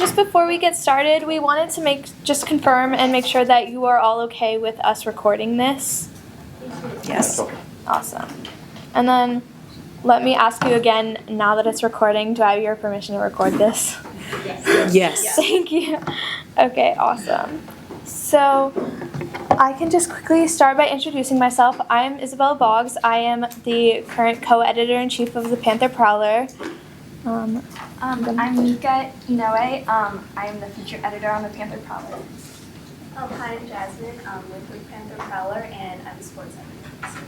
Just before we get started, we wanted to confirm and make sure that you are all okay with us recording this. Yes. Awesome. And then let me ask you again, now that it's recording, do I have your permission to record this? Yes. Thank you. Okay, awesome. So I can just quickly start by introducing myself. I am Isabel Boggs. I am the current co-editor-in-chief of the Panther Prowler. I'm Mika Inoue. I'm the feature editor on the Panther Prowler. Hi, I'm Jasmine. I'm with the Panther Prowler, and I'm the sports editor.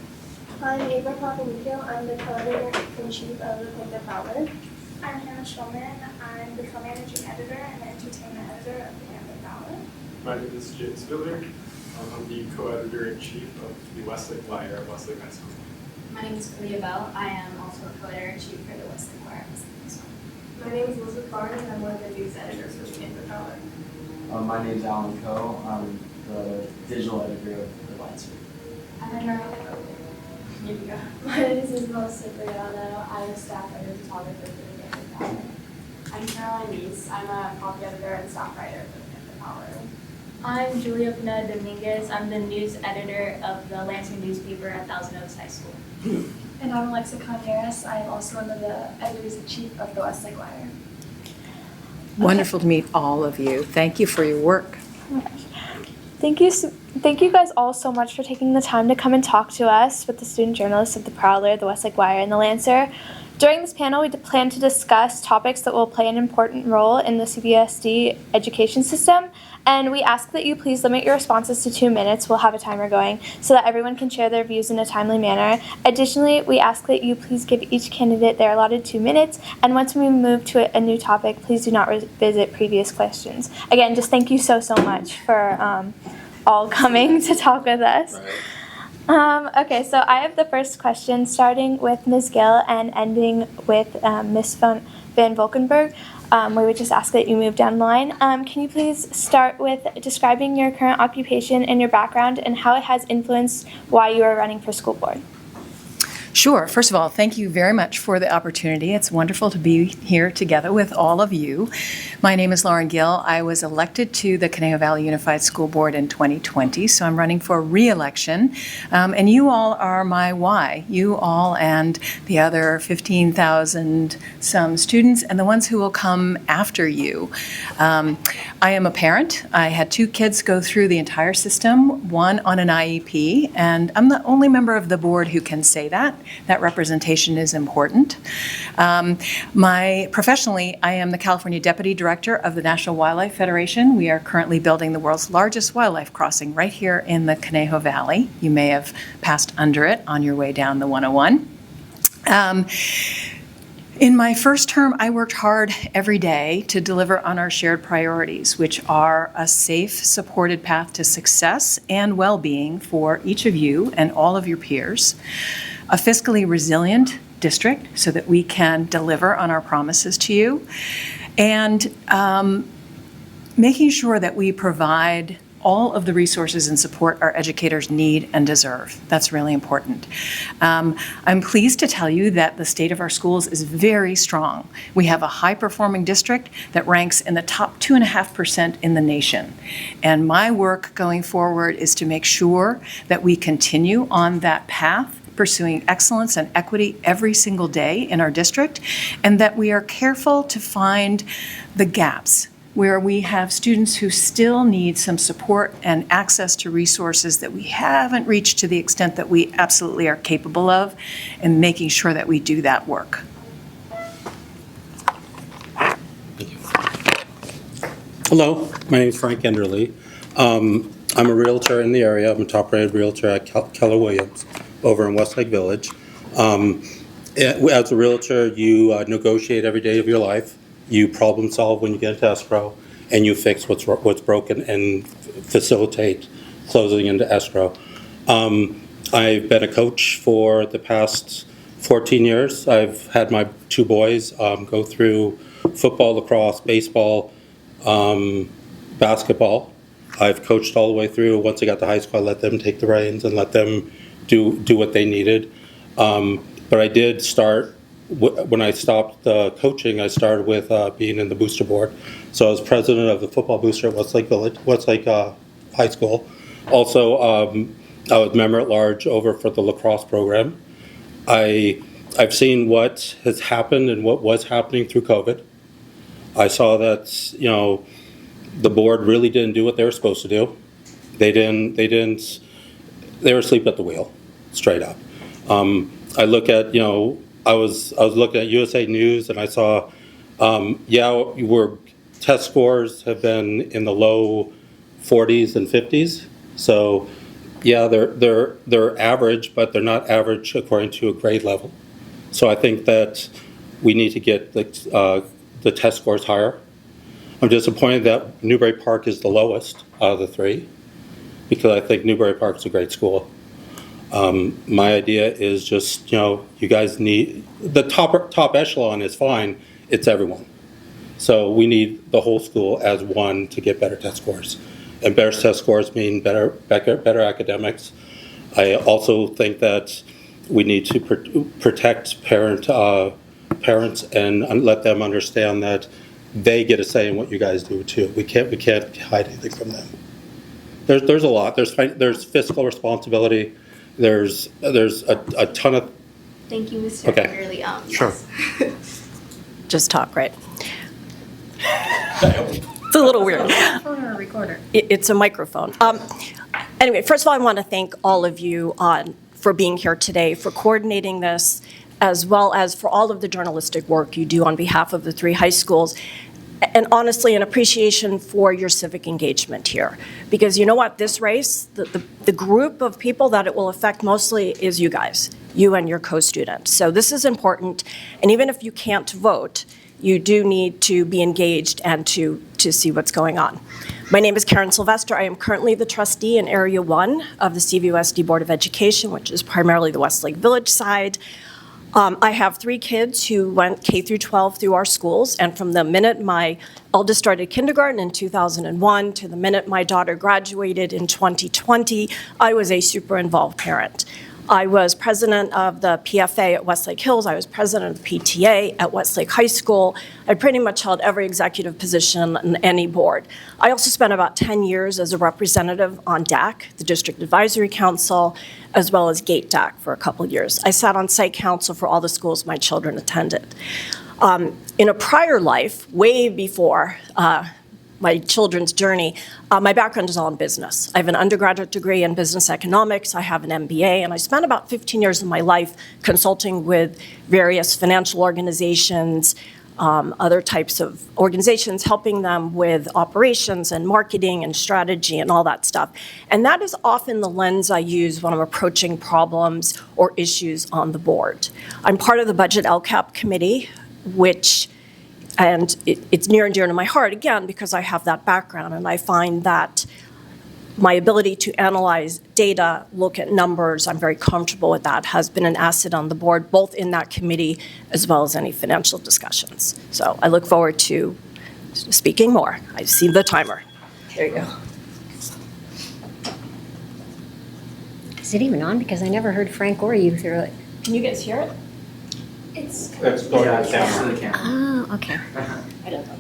I'm Ava Papanikio. I'm the co-editor-in-chief of the Panther Prowler. I'm Hannah Schulman. I'm the co-managing editor and entertainment editor of the Panther Prowler. My name is James Fielder. I'm the co-editor-in-chief of the Westlake Wire at Westlake High School. My name is Kalia Bell. I am also a co-editor-in-chief for the Westlake Wire. My name is Elizabeth Barney, and I'm one of the news editors for the Panther Prowler. My name is Alan Coe. I'm the digital editor of the Lancer. I'm Here you go. My name is Isabel Cipriano. I'm a staff editor photographer for the Panther Prowler. I'm Caroline Neese. I'm a copy editor and staff writer for the Panther Prowler. I'm Julia Pineda Dominguez. I'm the news editor of the Lansing newspaper at Thousand Oaks High School. And I'm Alexa Conyeras. I am also one of the editors-in-chief of the Westlake Wire. Wonderful to meet all of you. Thank you for your work. Thank you guys all so much for taking the time to come and talk to us with the student journalists of the Prowler, the Westlake Wire, and the Lancer. During this panel, we plan to discuss topics that will play an important role in the CVUSD education system, and we ask that you please limit your responses to 2 minutes. We'll have a timer going so that everyone can share their views in a timely manner. Additionally, we ask that you please give each candidate their allotted 2 minutes, and once we move to a new topic, please do not revisit previous questions. Again, just thank you so much for all coming to talk with us. Okay, so I have the first question, starting with Ms. Gill and ending with Ms. Van Valkenburg. We would just ask that you move down the line. Can you please start with describing your current occupation and your background and how it has influenced why you are running for school board? Sure. First of all, thank you very much for the opportunity. It's wonderful to be here together with all of you. My name is Lauren Gill. I was elected to the Conejo Valley Unified School Board in 2020, so I'm running for re-election. And you all are my why. You all and the other 15,000 some students and the ones who will come after you. I am a parent. I had 2 kids go through the entire system, one on an IEP, and I'm the only member of the board who can say that. That representation is important. Professionally, I am the California Deputy Director of the National Wildlife Federation. We are currently building the world's largest wildlife crossing right here in the Conejo Valley. You may have passed under it on your way down the 101. In my first term, I worked hard every day to deliver on our shared priorities, which are a safe, supported path to success and well-being for each of you and all of your peers, a fiscally resilient district so that we can deliver on our promises to you, and making sure that we provide all of the resources and support our educators need and deserve. That's really important. I'm pleased to tell you that the state of our schools is very strong. We have a high-performing district that ranks in the top 2.5% in the nation. And my work going forward is to make sure that we continue on that path, pursuing excellence and equity every single day in our district, and that we are careful to find the gaps where we have students who still need some support and access to resources that we haven't reached to the extent that we absolutely are capable of, and making sure that we do that work. Hello, my name is Frank Enderle. I'm a realtor in the area. I'm a top-rated realtor at Keller Williams over in Westlake Village. As a realtor, you negotiate every day of your life. You problem solve when you get into escrow, and you fix what's broken and facilitate closing into escrow. I've been a coach for the past 14 years. I've had my 2 boys go through football, lacrosse, baseball, basketball. I've coached all the way through. Once they got to high school, I let them take the reins and let them do what they needed. But I did start when I stopped coaching, I started with being in the booster board. So I was president of the football booster at Westlake High School. Also, I was member at large over for the lacrosse program. I've seen what has happened and what was happening through COVID. I saw that, the board really didn't do what they were supposed to do. They were asleep at the wheel, straight up. I look at, I was looking at USA News and I saw, test scores have been in the low 40s and 50s. So, yeah, they're average, but they're not average according to a grade level. So I think that we need to get the test scores higher. I'm disappointed that Newbury Park is the lowest out of the three, because I think Newbury Park is a great school. My idea is just, you guys need, the top echelon is fine, it's everyone. So we need the whole school as one to get better test scores. And better test scores mean better academics. I also think that we need to protect parents and let them understand that they get a say in what you guys do too. We can't hide anything from them. There's a lot. There's fiscal responsibility. There's a ton of. Thank you, Mr. Okay. Fairley. Sure. Just talk, right? It's a little weird. Microphone or a recorder? It's a microphone. Anyway, first of all, I want to thank all of you for being here today, for coordinating this, as well as for all of the journalistic work you do on behalf of the three high schools. And honestly, an appreciation for your civic engagement here. Because you know what, this race, the group of people that it will affect mostly is you guys, you and your co-students. So this is important, and even if you can't vote, you do need to be engaged and to see what's going on. My name is Karen Sylvester. I am currently the trustee in Area 1 of the CVUSD Board of Education, which is primarily the Westlake Village side. I have 3 kids who went K through 12 through our schools, and from the minute my eldest started kindergarten in 2001 to the minute my daughter graduated in 2020, I was a super involved parent. I was president of the PFA at Westlake Hills. I was president of the PTA at Westlake High School. I pretty much held every executive position in any board. I also spent about 10 years as a representative on DAC, the District Advisory Council, as well as GATE DAC for a couple of years. I sat on site council for all the schools my children attended. In a prior life, way before my children's journey, my background is all in business. I have an undergraduate degree in business economics, I have an MBA, and I spent about 15 years of my life consulting with various financial organizations, other types of organizations, helping them with operations and marketing and strategy and all that stuff. And that is often the lens I use when I'm approaching problems or issues on the board. I'm part of the Budget LCAP committee, and it's near and dear to my heart, again, because I have that background, and I find that my ability to analyze data, look at numbers, I'm very comfortable with that, has been an asset on the board, both in that committee as well as any financial discussions. So I look forward to speaking more. I see the timer. There you go. Is it even on? Because I never heard Frank or you through it. Can you guys hear it? It's That's going to the it's camera. to the camera. Oh, okay. I don't know.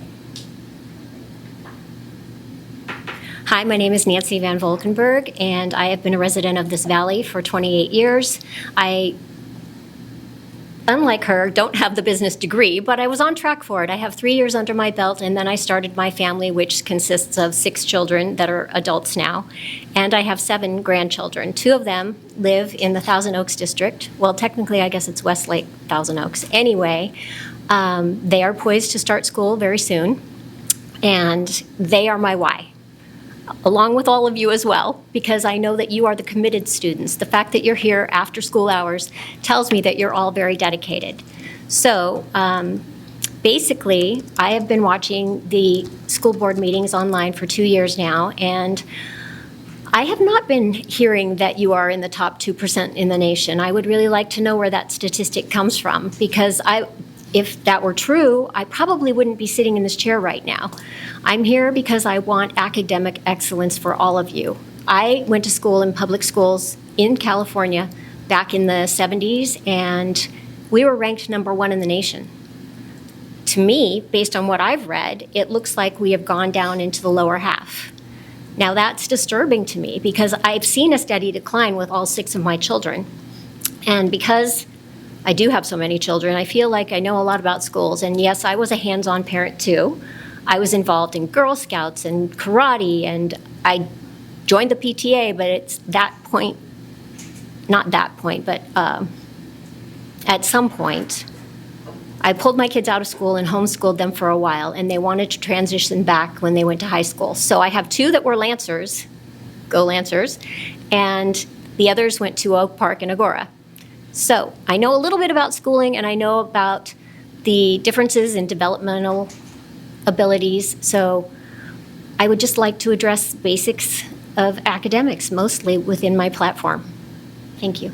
Hi, my name is Nancy Van Volkenberg, and I have been a resident of this valley for 28 years. I, unlike her, don't have the business degree, but I was on track for it. I have 3 years under my belt, and then I started my family, which consists of 6 children that are adults now, and I have 7 grandchildren. 2 of them live in the Thousand Oaks district. Well, technically, I guess it's Westlake Thousand Oaks. Anyway, they are poised to start school very soon, and they are my why, along with all of you as well, because I know that you are the committed students. The fact that you're here after school hours tells me that you're all very dedicated. So basically, I have been watching the school board meetings online for 2 years now, and I have not been hearing that you are in the top 2% in the nation. I would really like to know where that statistic comes from, because if that were true, I probably wouldn't be sitting in this chair right now. I'm here because I want academic excellence for all of you. I went to school in public schools in California back in the 70s, and we were ranked #1 in the nation. To me, based on what I've read, it looks like we have gone down into the lower half. Now that's disturbing to me because I've seen a steady decline with all 6 of my children. And because I do have so many children, I feel like I know a lot about schools. And yes, I was a hands-on parent too. I was involved in Girl Scouts and karate, and I joined the PTA, but it's that point, not that point, but at some point, I pulled my kids out of school and homeschooled them for a while, and they wanted to transition back when they went to high school. So I have 2 that were Lancers, go Lancers, and the others went to Oak Park and Agora. So I know a little bit about schooling, and I know about the differences in developmental abilities. So I would just like to address basics of academics, mostly within my platform. Thank you.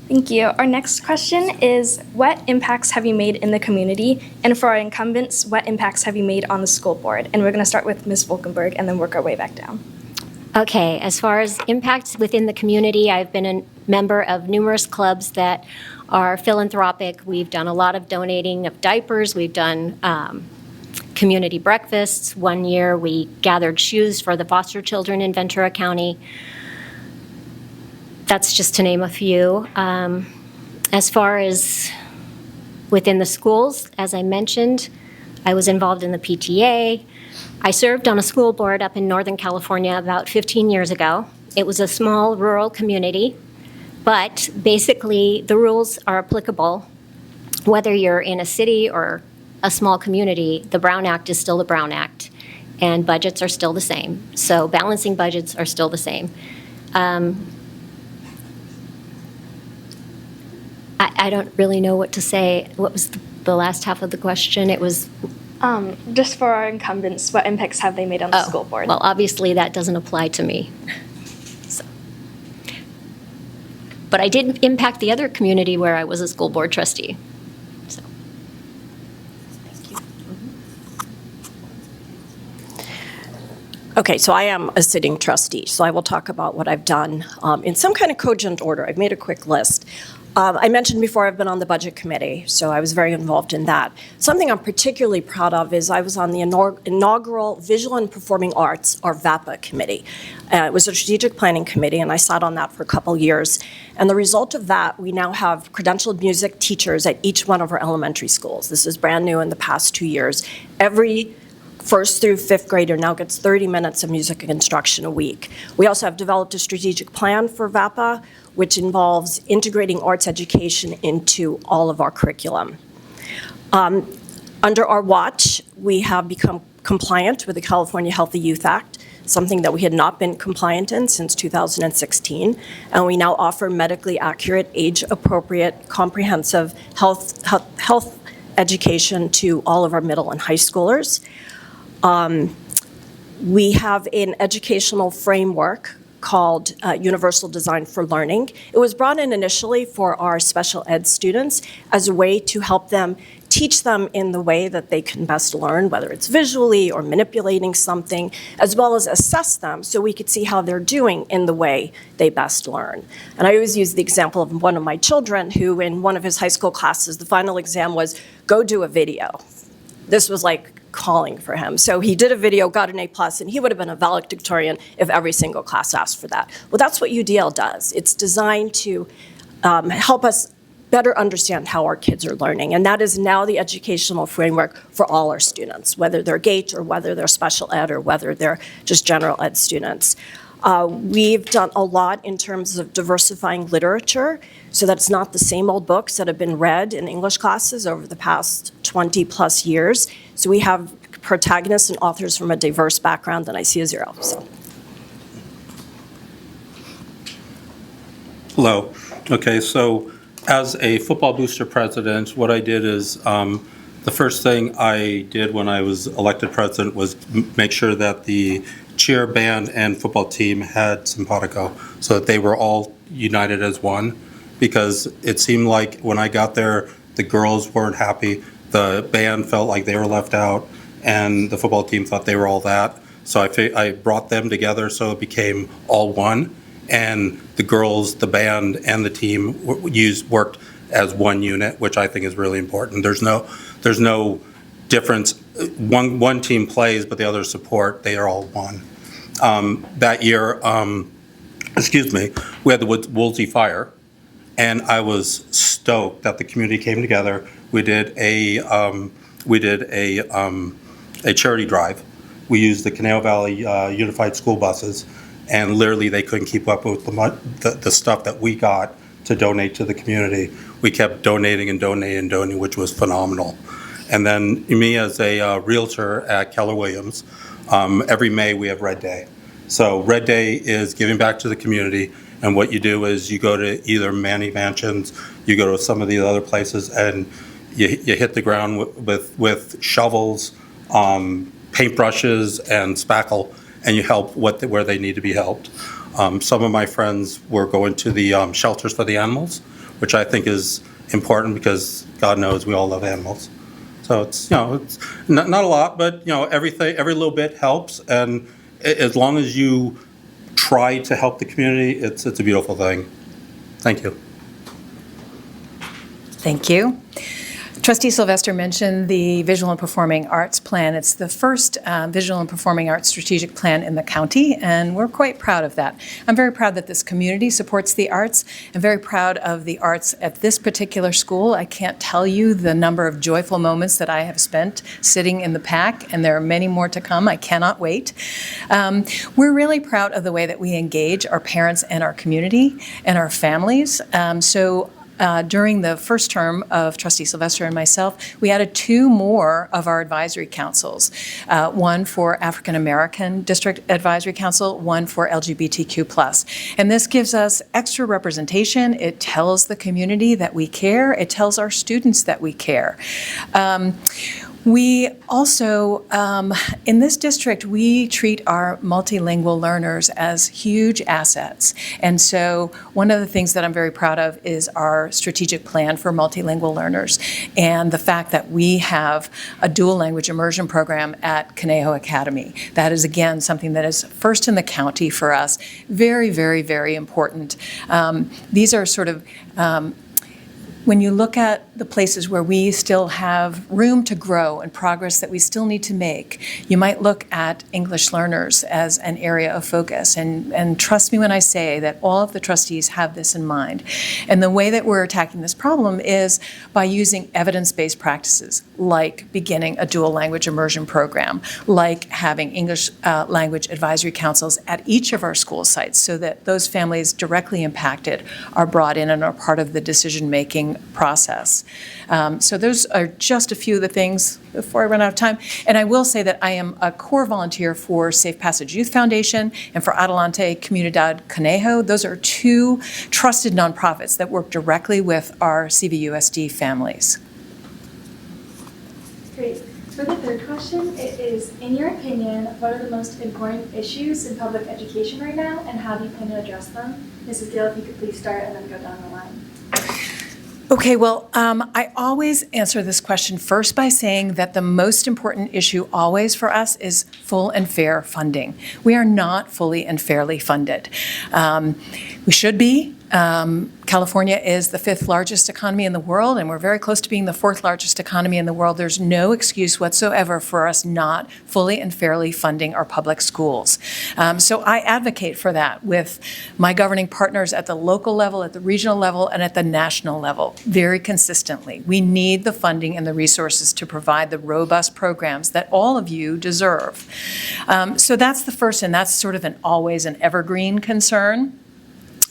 Thank you. Our next question is, what impacts have you made in the community? And for our incumbents, what impacts have you made on the school board? And we're going to start with Ms. Volkenberg and then work our way back down. Okay, as far as impacts within the community, I've been a member of numerous clubs that are philanthropic. We've done a lot of donating of diapers. We've done community breakfasts. One year we gathered shoes for the foster children in Ventura County. That's just to name a few. As far as within the schools, as I mentioned, I was involved in the PTA. I served on a school board up in Northern California about 15 years ago. It was a small rural community, but basically the rules are applicable whether you're in a city or a small community. The Brown Act is still the Brown Act, and budgets are still the same. So balancing budgets are still the same. I don't really know what to say. What was the last half of the question? It was... just for our incumbents, what impacts have they made on the school board? Well, obviously that doesn't apply to me. So. But I did impact the other community where I was a school board trustee. So. Thank you. Okay, so I am a sitting trustee, so I will talk about what I've done in some kind of cogent order. I've made a quick list. I mentioned before I've been on the budget committee, so I was very involved in that. Something I'm particularly proud of is I was on the inaugural Visual and Performing Arts, or VAPA committee. It was a strategic planning committee, and I sat on that for a couple years. And the result of that, we now have credentialed music teachers at each one of our elementary schools. This is brand new in the past 2 years. Every first through fifth grader now gets 30 minutes of music instruction a week. We also have developed a strategic plan for VAPA, which involves integrating arts education into all of our curriculum. Under our watch, we have become compliant with the California Healthy Youth Act, something that we had not been compliant in since 2016, and we now offer medically accurate, age-appropriate, comprehensive health education to all of our middle and high schoolers. We have an educational framework called Universal Design for Learning. It was brought in initially for our special ed students as a way to help them teach them in the way that they can best learn, whether it's visually or manipulating something, as well as assess them so we could see how they're doing in the way they best learn. And I always use the example of one of my children who in one of his high school classes, the final exam was, go do a video. This was like calling for him. So he did a video, got an A+, and he would have been a valedictorian if every single class asked for that. Well, that's what UDL does. It's designed to help us better understand how our kids are learning, and that is now the educational framework for all our students, whether they're GATE or whether they're special ed or whether they're just general ed students. We've done a lot in terms of diversifying literature so that it's not the same old books that have been read in English classes over the past 20 plus years. So we have protagonists and authors from a diverse background, and I see a 0. So. Hello. Okay, so as a football booster president, what I did is the first thing I did when I was elected president was make sure that the cheer, band, and football team had simpatico so that they were all united as one, because it seemed like when I got there, the girls weren't happy, the band felt like they were left out, and the football team thought they were all that. So I brought them together so it became all one, and the girls, the band, and the team worked as one unit, which I think is really important. There's no difference. One team plays, but the others support. They are all one. That year, we had the Woolsey Fire, and I was stoked that the community came together. We did a charity drive. We used the Canal Valley Unified School buses, and literally they couldn't keep up with the stuff that we got to donate to the community. We kept donating and donating and donating, which was phenomenal. And then me as a realtor at Keller Williams, every May we have Red Day. So Red Day is giving back to the community, and what you do is you go to either Manny Mansions, you go to some of these other places, and you hit the ground with shovels, paintbrushes, and spackle, and you help where they need to be helped. Some of my friends were going to the shelters for the animals, which I think is important because God knows we all love animals. So it's not a lot, but every little bit helps, and as long as you try to help the community, it's a beautiful thing. Thank you. Thank you. Trustee Sylvester mentioned the Visual and Performing Arts Plan. It's the first Visual and Performing Arts strategic plan in the county, and we're quite proud of that. I'm very proud that this community supports the arts. I'm very proud of the arts at this particular school. I can't tell you the number of joyful moments that I have spent sitting in the PAC, and there are many more to come. I cannot wait. We're really proud of the way that we engage our parents and our community and our families. During the first term of Trustee Sylvester and myself, we added 2 more of our advisory councils, one for African American District Advisory Council, one for LGBTQ+. And this gives us extra representation. It tells the community that we care. It tells our students that we care. We also, in this district, we treat our multilingual learners as huge assets. And so one of the things that I'm very proud of is our strategic plan for multilingual learners and the fact that we have a dual language immersion program at Conejo Academy. That is, again, something that is first in the county for us. Very, very, very important. These are sort of when you look at the places where we still have room to grow and progress that we still need to make, you might look at English learners as an area of focus. And trust me when I say that all of the trustees have this in mind. And the way that we're attacking this problem is by using evidence-based practices, like beginning a dual language immersion program, like having English language advisory councils at each of our school sites so that those families directly impacted are brought in and are part of the decision-making process. So those are just a few of the things before I run out of time. And I will say that I am a core volunteer for Safe Passage Youth Foundation and for Adelante Comunidad Conejo. Those are 2 trusted nonprofits that work directly with our CVUSD families. Great. For the third question, it is, in your opinion, what are the most important issues in public education right now, and how do you plan to address them? Mrs. Gill, if you could please start and then go down the line. Okay, well, I always answer this question first by saying that the most important issue always for us is full and fair funding. We are not fully and fairly funded. We should be. California is the 5th largest economy in the world, and we're very close to being the 4th largest economy in the world. There's no excuse whatsoever for us not fully and fairly funding our public schools. So I advocate for that with my governing partners at the local level, at the regional level, and at the national level very consistently. We need the funding and the resources to provide the robust programs that all of you deserve. So that's the first, and that's sort of an always an evergreen concern.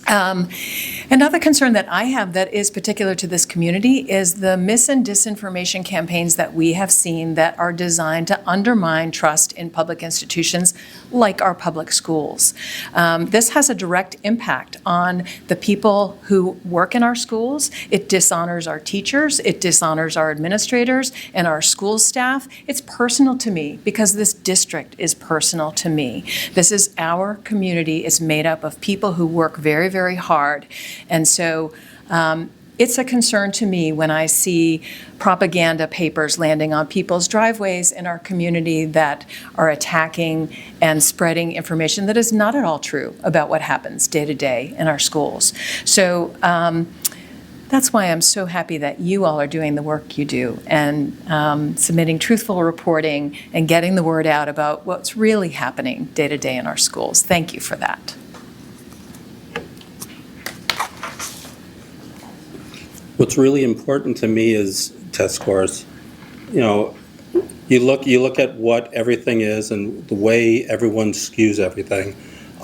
Another concern that I have that is particular to this community is the mis- and disinformation campaigns that we have seen that are designed to undermine trust in public institutions like our public schools. This has a direct impact on the people who work in our schools. It dishonors our teachers, it dishonors our administrators and our school staff. It's personal to me because this district is personal to me. This is our community. It's made up of people who work very, very hard. And so it's a concern to me when I see propaganda papers landing on people's driveways in our community that are attacking and spreading information that is not at all true about what happens day to day in our schools. So that's why I'm so happy that you all are doing the work you do and submitting truthful reporting and getting the word out about what's really happening day to day in our schools. Thank you for that. What's really important to me is test scores. You know, you look at what everything is and the way everyone skews everything.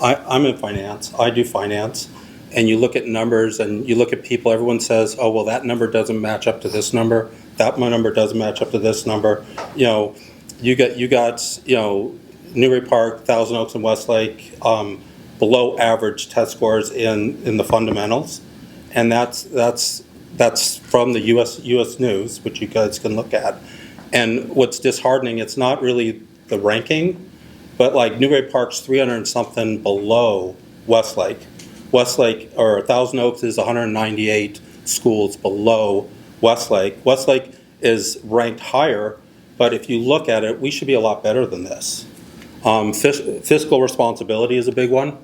I'm in finance. I do finance. And you look at numbers and you look at people, everyone says, oh, well, that number doesn't match up to this number. That number doesn't match up to this number. You know, you got Newbury Park, Thousand Oaks, and Westlake below average test scores in the fundamentals. And that's from the US News, which you guys can look at. And what's disheartening, it's not really the ranking, but like Newbury Park's 300 and something below Westlake. Westlake, or Thousand Oaks, is 198 schools below Westlake. Westlake is ranked higher, but if you look at it, we should be a lot better than this. Fiscal responsibility is a big one.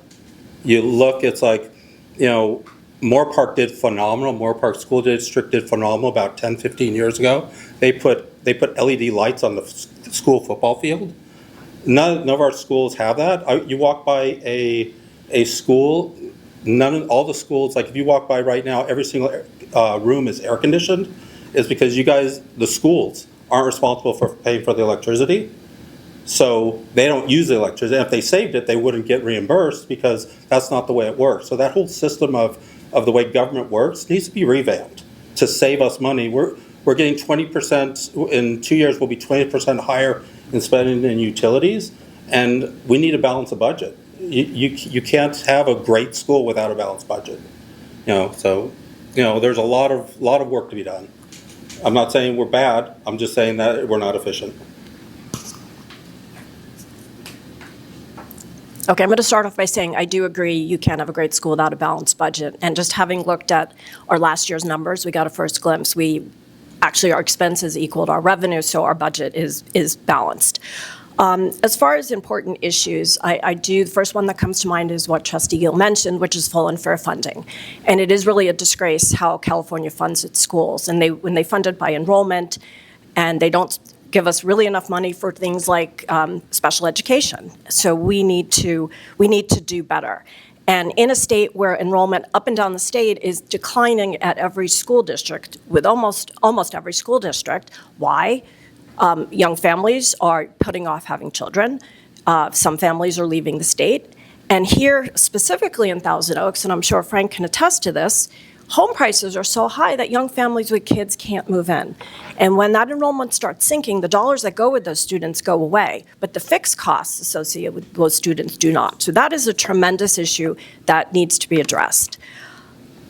You look, it's like, you know, Moore Park did phenomenal. Moore Park School District did phenomenal about 10, 15 years ago. They put LED lights on the school football field. None of our schools have that. You walk by a school, all the schools, like if you walk by right now, every single room is air conditioned, is because you guys, the schools, aren't responsible for paying for the electricity. So they don't use the electricity. And if they saved it, they wouldn't get reimbursed because that's not the way it works. So that whole system of the way government works needs to be revamped to save us money. We're getting 20%, in 2 years we'll be 20% higher in spending in utilities, and we need to balance the budget. You can't have a great school without a balanced budget. So there's a lot of work to be done. I'm not saying we're bad, I'm just saying that we're not efficient. Okay, I'm going to start off by saying I do agree you can't have a great school without a balanced budget. And just having looked at our last year's numbers, we got a first glimpse. Our expenses equaled our revenue, so our budget is balanced. As far as important issues, the first one that comes to mind is what Trustee Gill mentioned, which is full and fair funding. And it is really a disgrace how California funds its schools. And when they fund it by enrollment, and they don't give us really enough money for things like special education. So we need to do better. And in a state where enrollment up and down the state is declining at every school district, with almost every school district, why? Young families are putting off having children. Some families are leaving the state. And here, specifically in Thousand Oaks, and I'm sure Frank can attest to this, home prices are so high that young families with kids can't move in. And when that enrollment starts sinking, the dollars that go with those students go away, but the fixed costs associated with those students do not. So that is a tremendous issue that needs to be addressed.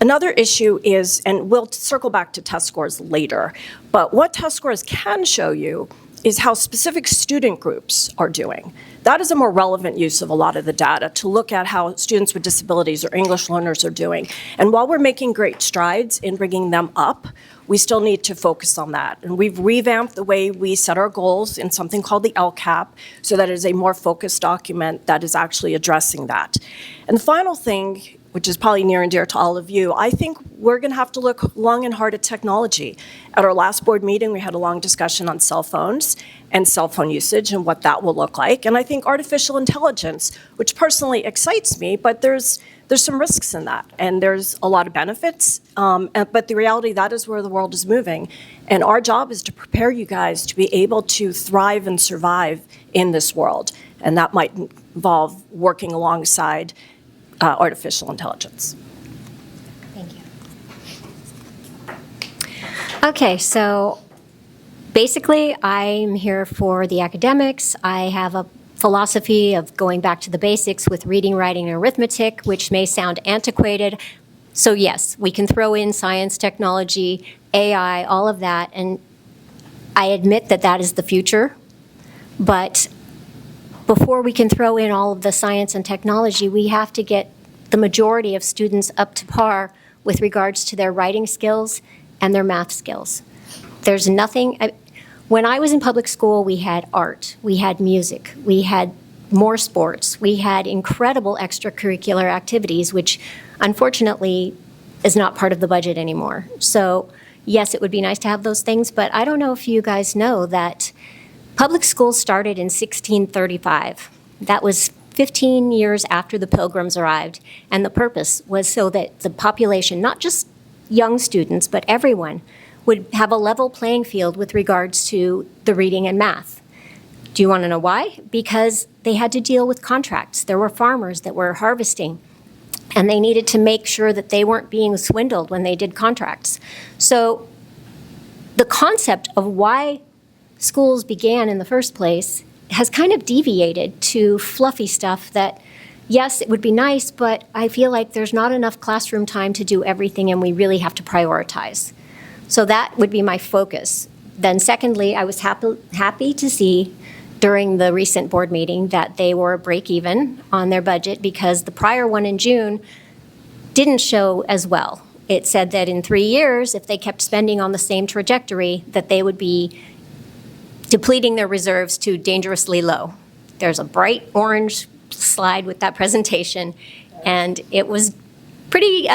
Another issue is, and we'll circle back to test scores later, but what test scores can show you is how specific student groups are doing. That is a more relevant use of a lot of the data, to look at how students with disabilities or English learners are doing. And while we're making great strides in bringing them up, we still need to focus on that. And we've revamped the way we set our goals in something called the LCAP, so that it is a more focused document that is actually addressing that. And the final thing, which is probably near and dear to all of you, I think we're going to have to look long and hard at technology. At our last board meeting, we had a long discussion on cell phones and cell phone usage and what that will look like. And I think artificial intelligence, which personally excites me, but there's some risks in that, and there's a lot of benefits. But the reality, that is where the world is moving. And our job is to prepare you guys to be able to thrive and survive in this world. And that might involve working alongside artificial intelligence. Thank you. Okay, so basically I'm here for the academics. I have a philosophy of going back to the basics with reading, writing, and arithmetic, which may sound antiquated. So yes, we can throw in science, technology, AI, all of that, and I admit that that is the future. But before we can throw in all of the science and technology, we have to get the majority of students up to par with regards to their writing skills and their math skills. There's nothing, when I was in public school, we had art, we had music, we had more sports, we had incredible extracurricular activities, which unfortunately is not part of the budget anymore. So yes, it would be nice to have those things, but I don't know if you guys know that public schools started in 1635. That was 15 years after the Pilgrims arrived, and the purpose was so that the population, not just young students, but everyone, would have a level playing field with regards to the reading and math. Do you want to know why? Because they had to deal with contracts. There were farmers that were harvesting, and they needed to make sure that they weren't being swindled when they did contracts. So the concept of why schools began in the first place has kind of deviated to fluffy stuff that, yes, it would be nice, but I feel like there's not enough classroom time to do everything, and we really have to prioritize. So that would be my focus. Then secondly, I was happy to see during the recent board meeting that they were break even on their budget, because the prior one in June didn't show as well. It said that in 3 years, if they kept spending on the same trajectory, that they would be depleting their reserves to dangerously low. There's a bright orange slide with that presentation, and it was pretty,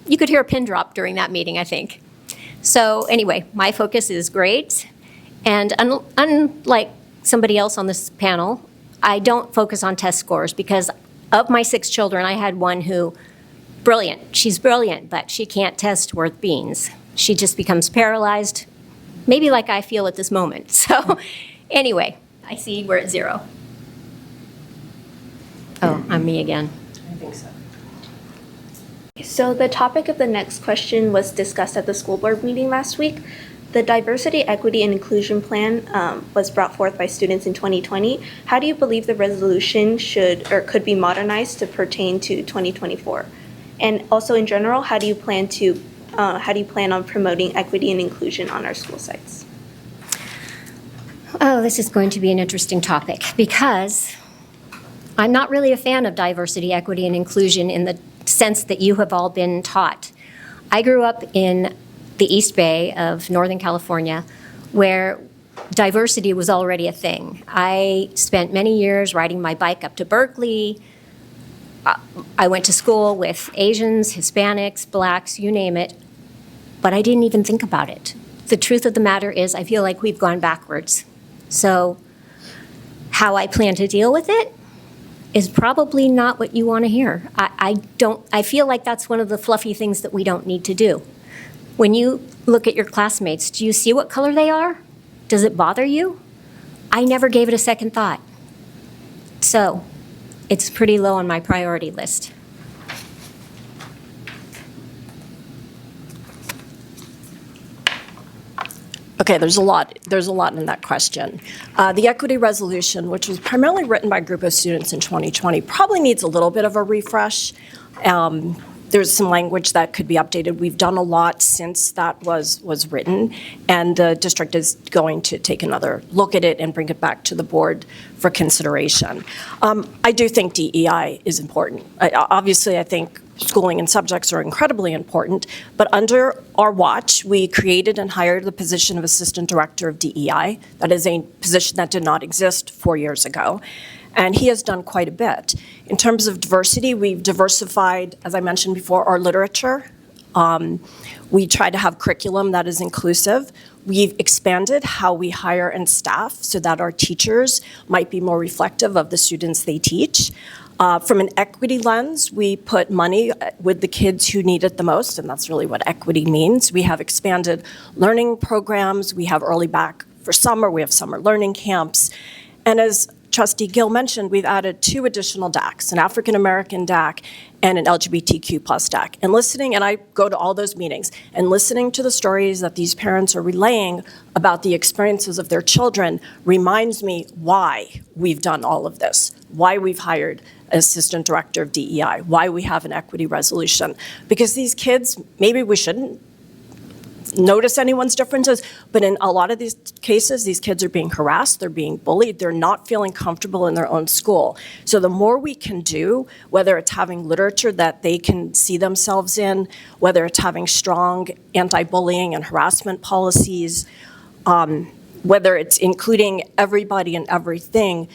you could hear a pin drop during that meeting, I think. So anyway, my focus is grades, and unlike somebody else on this panel, I don't focus on test scores, because of my 6 children, I had one who, brilliant, she's brilliant, but she can't test worth beans. She just becomes paralyzed, maybe like I feel at this moment. So anyway, I see we're at 0. Oh, I'm me again. I think so. So the topic of the next question was discussed at the school board meeting last week. The Diversity, Equity, and Inclusion Plan was brought forth by students in 2020. How do you believe the resolution should or could be modernized to pertain to 2024? And also in general, how do you plan on promoting equity and inclusion on our school sites? Oh, this is going to be an interesting topic, because I'm not really a fan of diversity, equity, and inclusion in the sense that you have all been taught. I grew up in the East Bay of Northern California, where diversity was already a thing. I spent many years riding my bike up to Berkeley. I went to school with Asians, Hispanics, blacks, you name it, but I didn't even think about it. The truth of the matter is, I feel like we've gone backwards. So how I plan to deal with it is probably not what you want to hear. I feel like that's one of the fluffy things that we don't need to do. When you look at your classmates, do you see what color they are? Does it bother you? I never gave it a second thought. So it's pretty low on my priority list. Okay, there's a lot in that question. The equity resolution, which was primarily written by a group of students in 2020, probably needs a little bit of a refresh. There's some language that could be updated. We've done a lot since that was written, and the district is going to take another look at it and bring it back to the board for consideration. I do think DEI is important. Obviously, I think schooling and subjects are incredibly important, but under our watch, we created and hired the position of Assistant Director of DEI. That is a position that did not exist 4 years ago. And he has done quite a bit. In terms of diversity, we've diversified, as I mentioned before, our literature. We try to have curriculum that is inclusive. We've expanded how we hire and staff so that our teachers might be more reflective of the students they teach. From an equity lens, we put money with the kids who need it the most, and that's really what equity means. We have expanded learning programs. We have early back for summer. We have summer learning camps. And as Trustee Gill mentioned, we've added 2 additional DACs, an African American DAC and an LGBTQ plus DAC. And listening, and I go to all those meetings, and listening to the stories that these parents are relaying about the experiences of their children reminds me why we've done all of this, why we've hired an Assistant Director of DEI, why we have an equity resolution. Because these kids, maybe we shouldn't notice anyone's differences, but in a lot of these cases, these kids are being harassed, they're being bullied, they're not feeling comfortable in their own school. So the more we can do, whether it's having literature that they can see themselves in, whether it's having strong anti-bullying and harassment policies, whether it's including everybody and everything,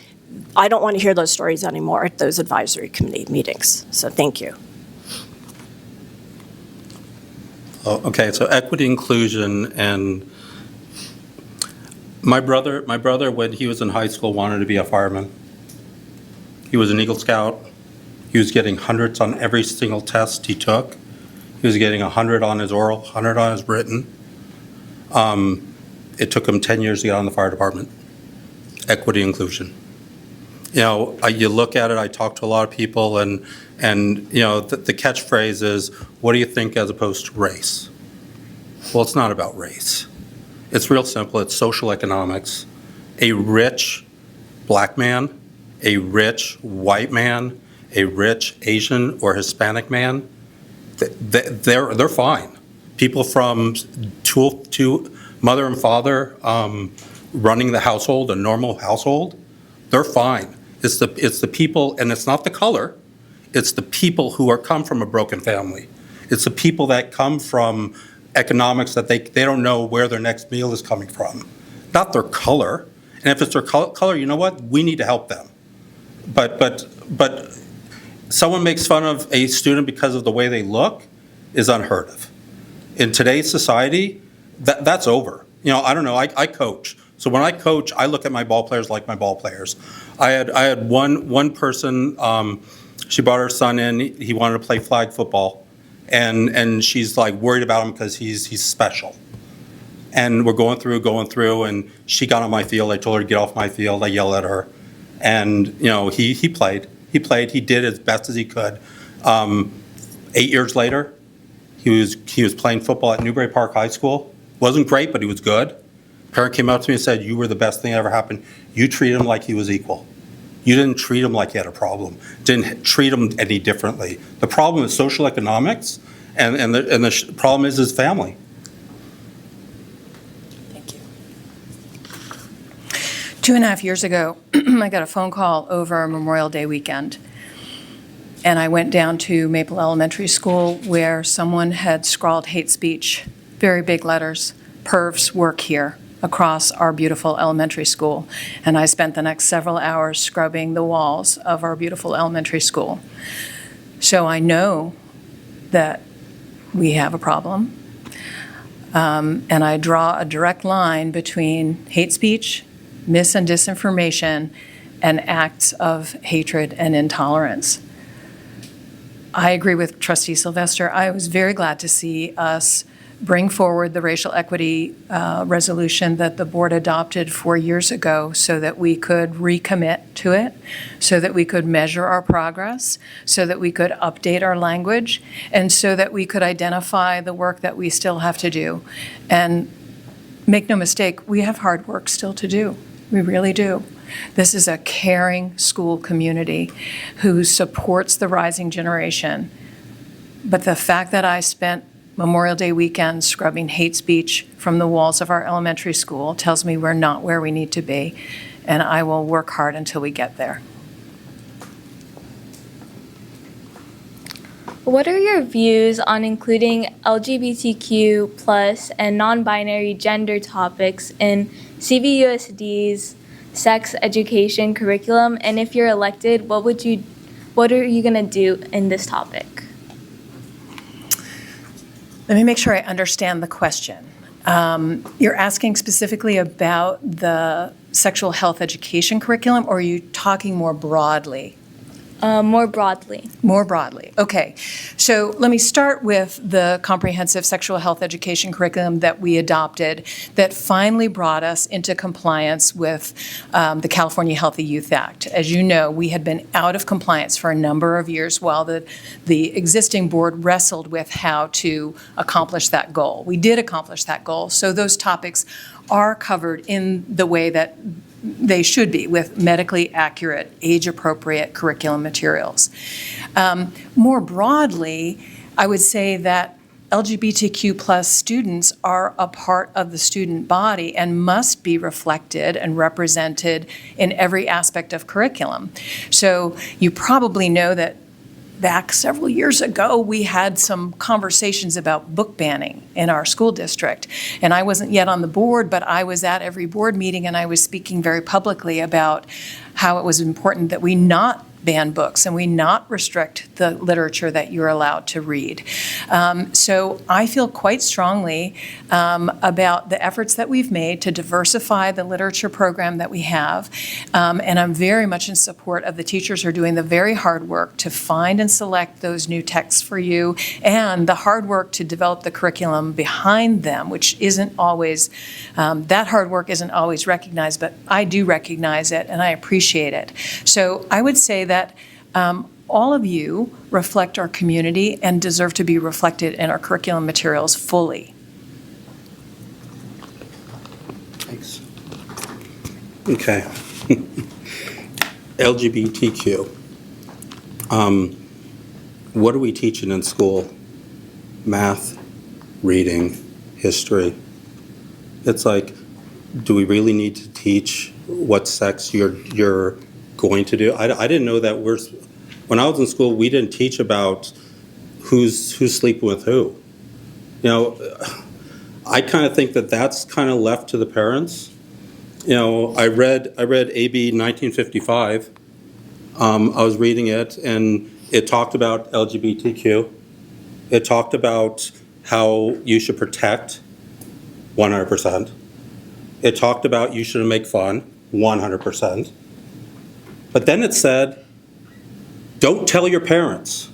I don't want to hear those stories anymore at those advisory committee meetings. So thank you. Oh, okay, so equity, inclusion, and my brother, when he was in high school, wanted to be a fireman. He was an Eagle Scout. He was getting hundreds on every single test he took. He was getting 100 on his oral, 100 on his written. It took him 10 years to get on the fire department. Equity, inclusion. You know, you look at it, I talk to a lot of people, and you know, the catchphrase is, what do you think as opposed to race? Well, it's not about race. It's real simple. It's social economics. A rich black man, a rich white man, a rich Asian or Hispanic man, they're fine. People from two mother and father running the household, a normal household, they're fine. It's the people, and it's not the color. It's the people who come from a broken family. It's the people that come from economics that they don't know where their next meal is coming from, not their color. And if it's their color, you know what? We need to help them. But someone makes fun of a student because of the way they look is unheard of. In today's society, that's over. You know, I don't know. I coach. So when I coach, I look at my ball players like my ball players. I had one person. She brought her son in. He wanted to play flag football, and she's like worried about him because he's special. And we're going through, and she got on my field. I told her to get off my field. I yelled at her, and you know he played. He did as best as he could. 8 years later, he was playing football at Newbury Park High School. Wasn't great, but he was good. Parent came up to me and said, "You were the best thing that ever happened. You treated him like he was equal. You didn't treat him like he had a problem. Didn't treat him any differently." The problem is social economics, and the problem is his family. Thank you. 2.5 years ago, I got a phone call over Memorial Day weekend, and I went down to Maple Elementary School where someone had scrawled hate speech, very big letters, "Pervs work here," across our beautiful elementary school. And I spent the next several hours scrubbing the walls of our beautiful elementary school. So I know that we have a problem. And I draw a direct line between hate speech, mis and disinformation, and acts of hatred and intolerance. I agree with Trustee Sylvester. I was very glad to see us bring forward the racial equity resolution that the board adopted 4 years ago so that we could recommit to it, so that we could measure our progress, so that we could update our language, and so that we could identify the work that we still have to do. And make no mistake, we have hard work still to do. We really do. This is a caring school community who supports the rising generation. But the fact that I spent Memorial Day weekend scrubbing hate speech from the walls of our elementary school tells me we're not where we need to be, and I will work hard until we get there. What are your views on including LGBTQ plus and non-binary gender topics in CVUSD's sex education curriculum? And if you're elected, what are you going to do in this topic? Let me make sure I understand the question. You're asking specifically about the sexual health education curriculum, or are you talking more broadly? More broadly. More broadly. Okay. So let me start with the comprehensive sexual health education curriculum that we adopted that finally brought us into compliance with the California Healthy Youth Act. As you know, we had been out of compliance for a number of years while the existing board wrestled with how to accomplish that goal. We did accomplish that goal, so those topics are covered in the way that they should be, with medically accurate, age-appropriate curriculum materials. More broadly, I would say that LGBTQ plus students are a part of the student body and must be reflected and represented in every aspect of curriculum. So you probably know that back several years ago, we had some conversations about book banning in our school district. And I wasn't yet on the board, but I was at every board meeting and I was speaking very publicly about how it was important that we not ban books and we not restrict the literature that you're allowed to read. So I feel quite strongly about the efforts that we've made to diversify the literature program that we have. And I'm very much in support of the teachers who are doing the very hard work to find and select those new texts for you and the hard work to develop the curriculum behind them, which isn't always, that hard work isn't always recognized, but I do recognize it and I appreciate it. So I would say that all of you reflect our community and deserve to be reflected in our curriculum materials fully. Thanks. Okay. LGBTQ. What are we teaching in school? Math, reading, history. It's like, do we really need to teach what sex you're going to do? I didn't know that when I was in school, we didn't teach about who's sleeping with who. You know, I kind of think that that's kind of left to the parents. You know, I read AB 1955. I was reading it, and it talked about LGBTQ. It talked about how you should protect 100%. It talked about you shouldn't make fun 100%. But then it said, don't tell your parents.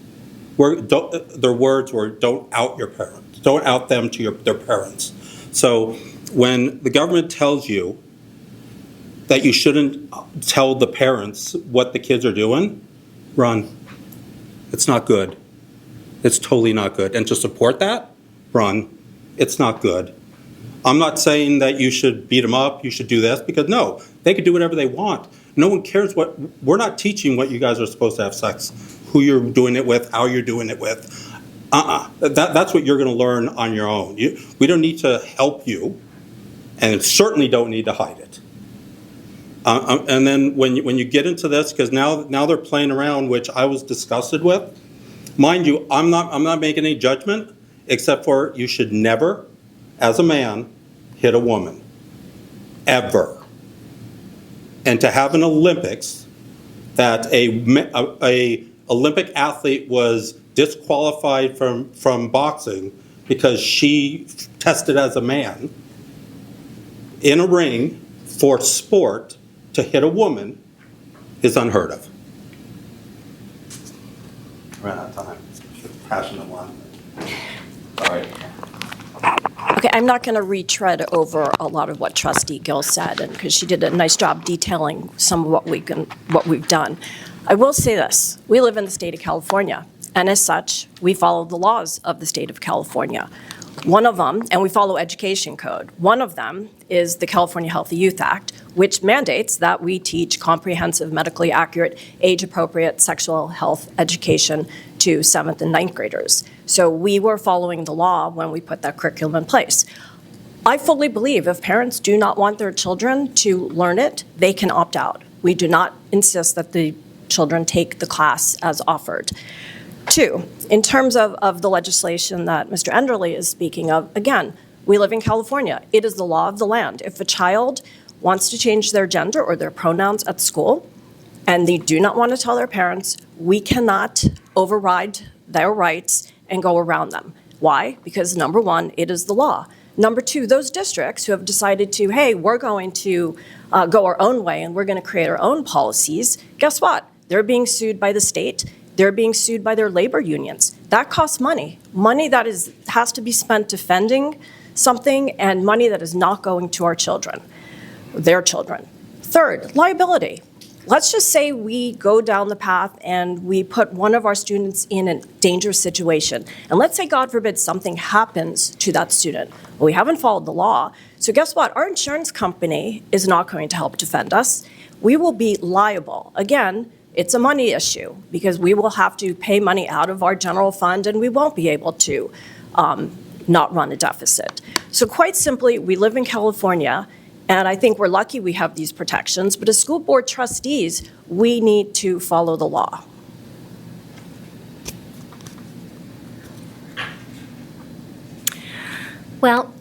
Their words were, don't out your parents. Don't out them to their parents. So when the government tells you that you shouldn't tell the parents what the kids are doing, run. It's not good. It's totally not good. And to support that, run. It's not good. I'm not saying that you should beat them up, you should do this, because no, they can do whatever they want. No one cares we're not teaching what you guys are supposed to have sex, who you're doing it with, how you're doing it with. That's what you're going to learn on your own. We don't need to help you, and certainly don't need to hide it. And then when you get into this, because now they're playing around, which I was disgusted with. Mind you, I'm not making any judgment, except for you should never, as a man, hit a woman, ever. And to have an Olympics that a Olympic athlete was disqualified from boxing because she tested as a man in a ring for sport to hit a woman is unheard of. Ran out of time. Passionate one. Sorry. Okay, I'm not going to retread over a lot of what Trustee Gill said, and because she did a nice job detailing some of what we've done. I will say this: we live in the state of California, and as such, we follow the laws of the state of California. One of them, and we follow education code. One of them is the California Healthy Youth Act, which mandates that we teach comprehensive, medically accurate, age-appropriate sexual health education to 7th and 9th graders. So we were following the law when we put that curriculum in place. I fully believe if parents do not want their children to learn it, they can opt out. We do not insist that the children take the class as offered. Two, in terms of the legislation that Mr. Enderle is speaking of, again, we live in California. It is the law of the land. If a child wants to change their gender or their pronouns at school, and they do not want to tell their parents, we cannot override their rights and go around them. Why? Because number one, it is the law. Number two, those districts who have decided to, hey, we're going to go our own way and we're going to create our own policies, guess what? They're being sued by the state. They're being sued by their labor unions. That costs money. Money that has to be spent defending something, and money that is not going to our children, their children. Third, liability. Let's just say we go down the path and we put one of our students in a dangerous situation. And let's say, God forbid, something happens to that student. Well, we haven't followed the law. So guess what? Our insurance company is not going to help defend us. We will be liable. Again, it's a money issue because we will have to pay money out of our general fund and we won't be able to not run a deficit. So quite simply, we live in California, and I think we're lucky we have these protections, but as school board trustees, we need to follow the law. Well,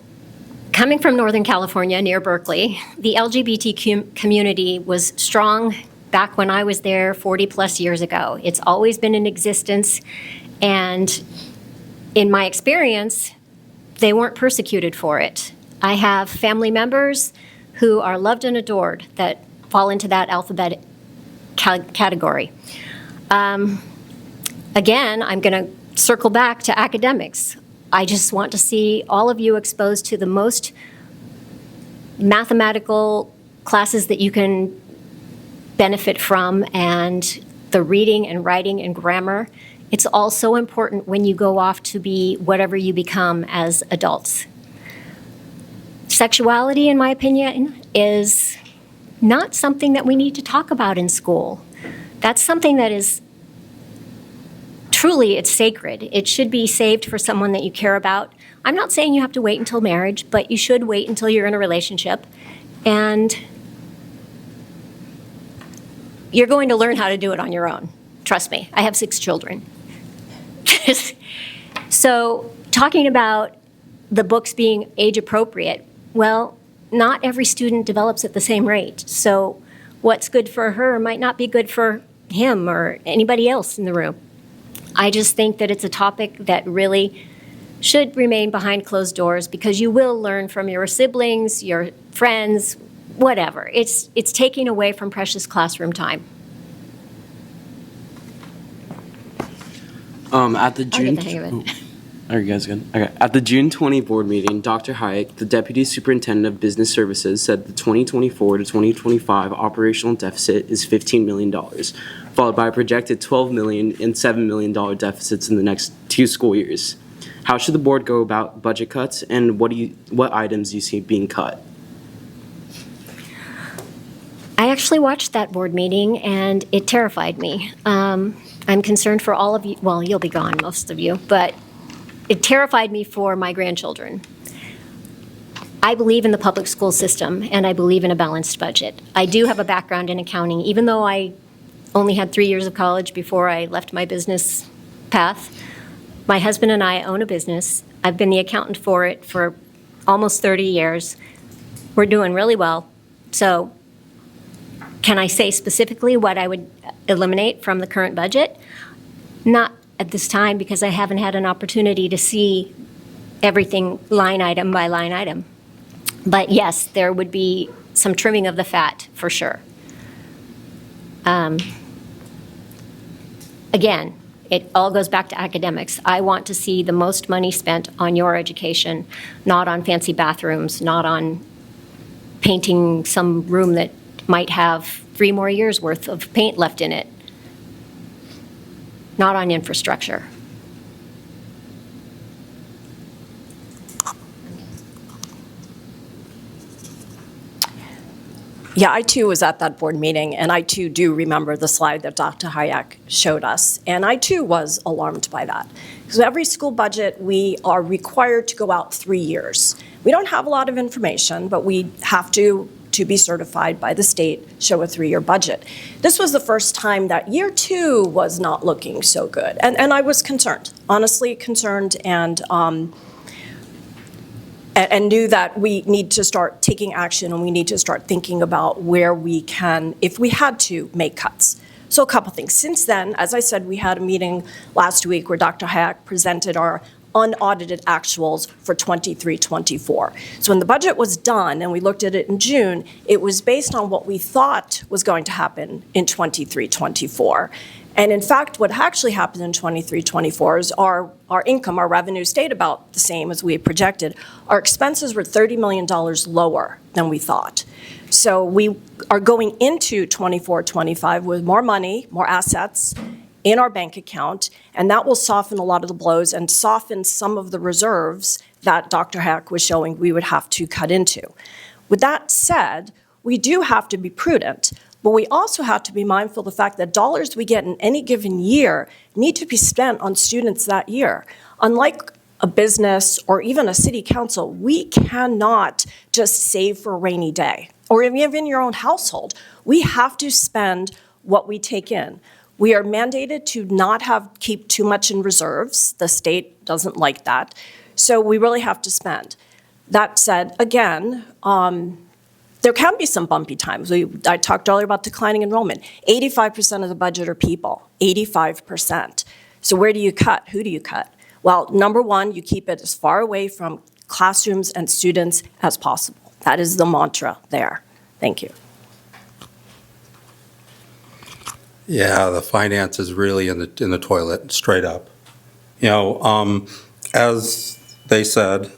coming from Northern California near Berkeley, the LGBT community was strong back when I was there 40 plus years ago. It's always been in existence, and in my experience, they weren't persecuted for it. I have family members who are loved and adored that fall into that alphabet category. Again, I'm going to circle back to academics. I just want to see all of you exposed to the most mathematical classes that you can benefit from, and the reading and writing and grammar. It's all so important when you go off to be whatever you become as adults. Sexuality, in my opinion, is not something that we need to talk about in school. That's something that is truly, it's sacred. It should be saved for someone that you care about. I'm not saying you have to wait until marriage, but you should wait until you're in a relationship, and you're going to learn how to do it on your own. Trust me, I have 6 children. So talking about the books being age appropriate, well, not every student develops at the same rate. So what's good for her might not be good for him or anybody else in the room. I just think that it's a topic that really should remain behind closed doors, because you will learn from your siblings, your friends, whatever. It's taking away from precious classroom time. At the June. I'll get the hang of it. Are you guys good? Okay. At the June 20 board meeting, Dr. Hayek, the Deputy Superintendent of Business Services, said the 2024 to 2025 operational deficit is $15 million, followed by a projected $12 million and $7 million deficits in the next 2 school years. How should the board go about budget cuts, and what items do you see being cut? I actually watched that board meeting, and it terrified me. I'm concerned for all of you. Well, you'll be gone, most of you, but it terrified me for my grandchildren. I believe in the public school system, and I believe in a balanced budget. I do have a background in accounting, even though I only had 3 years of college before I left my business path. My husband and I own a business. I've been the accountant for it for almost 30 years. We're doing really well. So can I say specifically what I would eliminate from the current budget? Not at this time, because I haven't had an opportunity to see everything line item by line item. But yes, there would be some trimming of the fat for sure. Again, it all goes back to academics. I want to see the most money spent on your education, not on fancy bathrooms, not on painting some room that might have 3 more years worth of paint left in it, not on infrastructure. Yeah, I too was at that board meeting, and I too do remember the slide that Dr. Hayek showed us, and I too was alarmed by that. Because every school budget, we are required to go out 3 years. We don't have a lot of information, but we have to be certified by the state, show a 3-year budget. This was the first time that year 2 was not looking so good, and I was concerned, honestly concerned, and knew that we need to start taking action, and we need to start thinking about where we can, if we had to, make cuts. So a couple things. Since then, as I said, we had a meeting last week where Dr. Hayek presented our unaudited actuals for 23-24. So when the budget was done and we looked at it in June, it was based on what we thought was going to happen in 23-24. And in fact, what actually happened in 23-24 is our income, our revenue stayed about the same as we had projected. Our expenses were $30 million lower than we thought. So we are going into 24-25 with more money, more assets in our bank account, and that will soften a lot of the blows and soften some of the reserves that Dr. Hayek was showing we would have to cut into. With that said, we do have to be prudent, but we also have to be mindful of the fact that dollars we get in any given year need to be spent on students that year. Unlike a business, or even a city council, we cannot just save for a rainy day, or even your own household. We have to spend what we take in. We are mandated to not keep too much in reserves. The state doesn't like that. So we really have to spend. That said, again, there can be some bumpy times. I talked earlier about declining enrollment. 85% of the budget are people, 85%. So where do you cut? Who do you cut? Well, number one, you keep it as far away from classrooms and students as possible. That is the mantra there. Thank you. Yeah, the finance is really in the toilet, straight up. You know, as they said,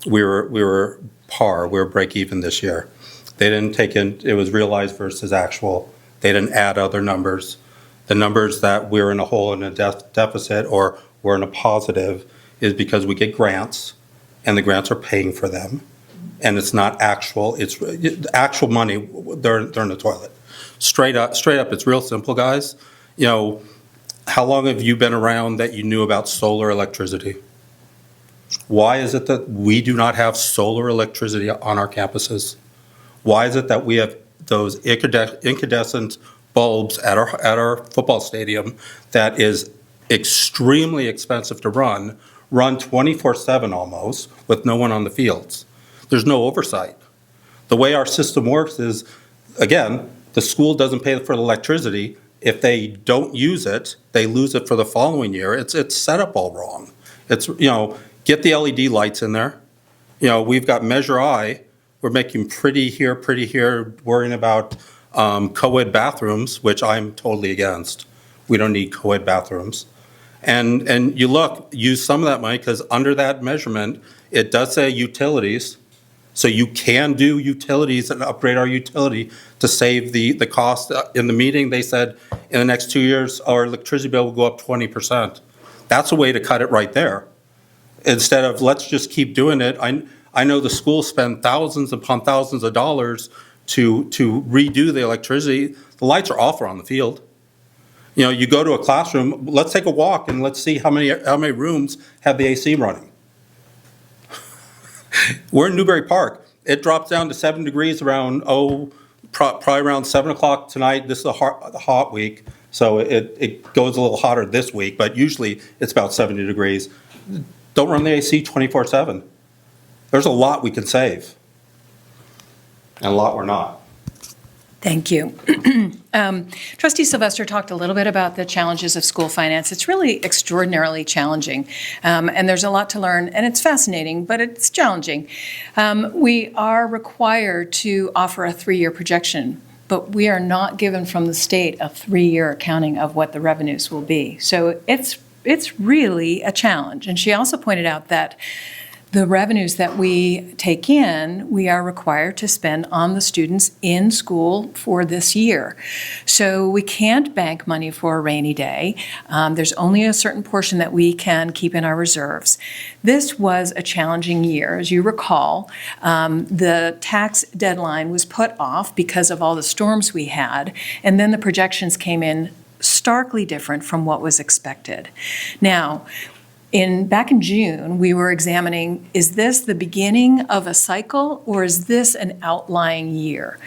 we were par, we were break even this year. They didn't take in, it was realized versus actual. They didn't add other numbers. The numbers that we're in a hole in a deficit or we're in a positive is because we get grants and the grants are paying for them. And it's not actual, it's actual money, they're in the toilet. Straight up, it's real simple, guys. You know, how long have you been around that you knew about solar electricity? Why is it that we do not have solar electricity on our campuses? Why is it that we have those incandescent bulbs at our football stadium that is extremely expensive to run 24/7 almost, with no one on the fields? There's no oversight. The way our system works is, again, the school doesn't pay for the electricity. If they don't use it, they lose it for the following year. It's set up all wrong. It's, you know, get the LED lights in there. You know, we've got Measure I. We're making pretty here, worrying about co-ed bathrooms, which I'm totally against. We don't need co-ed bathrooms. And you look, use some of that money, because under that measurement, it does say utilities. So you can do utilities and upgrade our utility to save the cost. In the meeting, they said in the next 2 years, our electricity bill will go up 20%. That's a way to cut it right there. Instead of let's just keep doing it. I know the schools spend thousands upon thousands of dollars to redo the electricity. The lights are off around the field. You know, you go to a classroom, let's take a walk and let's see how many rooms have the AC running. We're in Newbury Park. It drops down to 7 degrees around, probably around 7 o'clock tonight. This is a hot week, so it goes a little hotter this week, but usually it's about 70 degrees. Don't run the AC 24/7. There's a lot we can save, and a lot we're not. Thank you. Trustee Sylvester talked a little bit about the challenges of school finance. It's really extraordinarily challenging, and there's a lot to learn, and it's fascinating, but it's challenging. We are required to offer a 3-year projection, but we are not given from the state a 3-year accounting of what the revenues will be. So it's really a challenge. And she also pointed out that the revenues that we take in, we are required to spend on the students in school for this year. So we can't bank money for a rainy day. There's only a certain portion that we can keep in our reserves. This was a challenging year. As you recall, the tax deadline was put off because of all the storms we had, and then the projections came in starkly different from what was expected. Now, back in June, we were examining, is this the beginning of a cycle or is this an outlying year?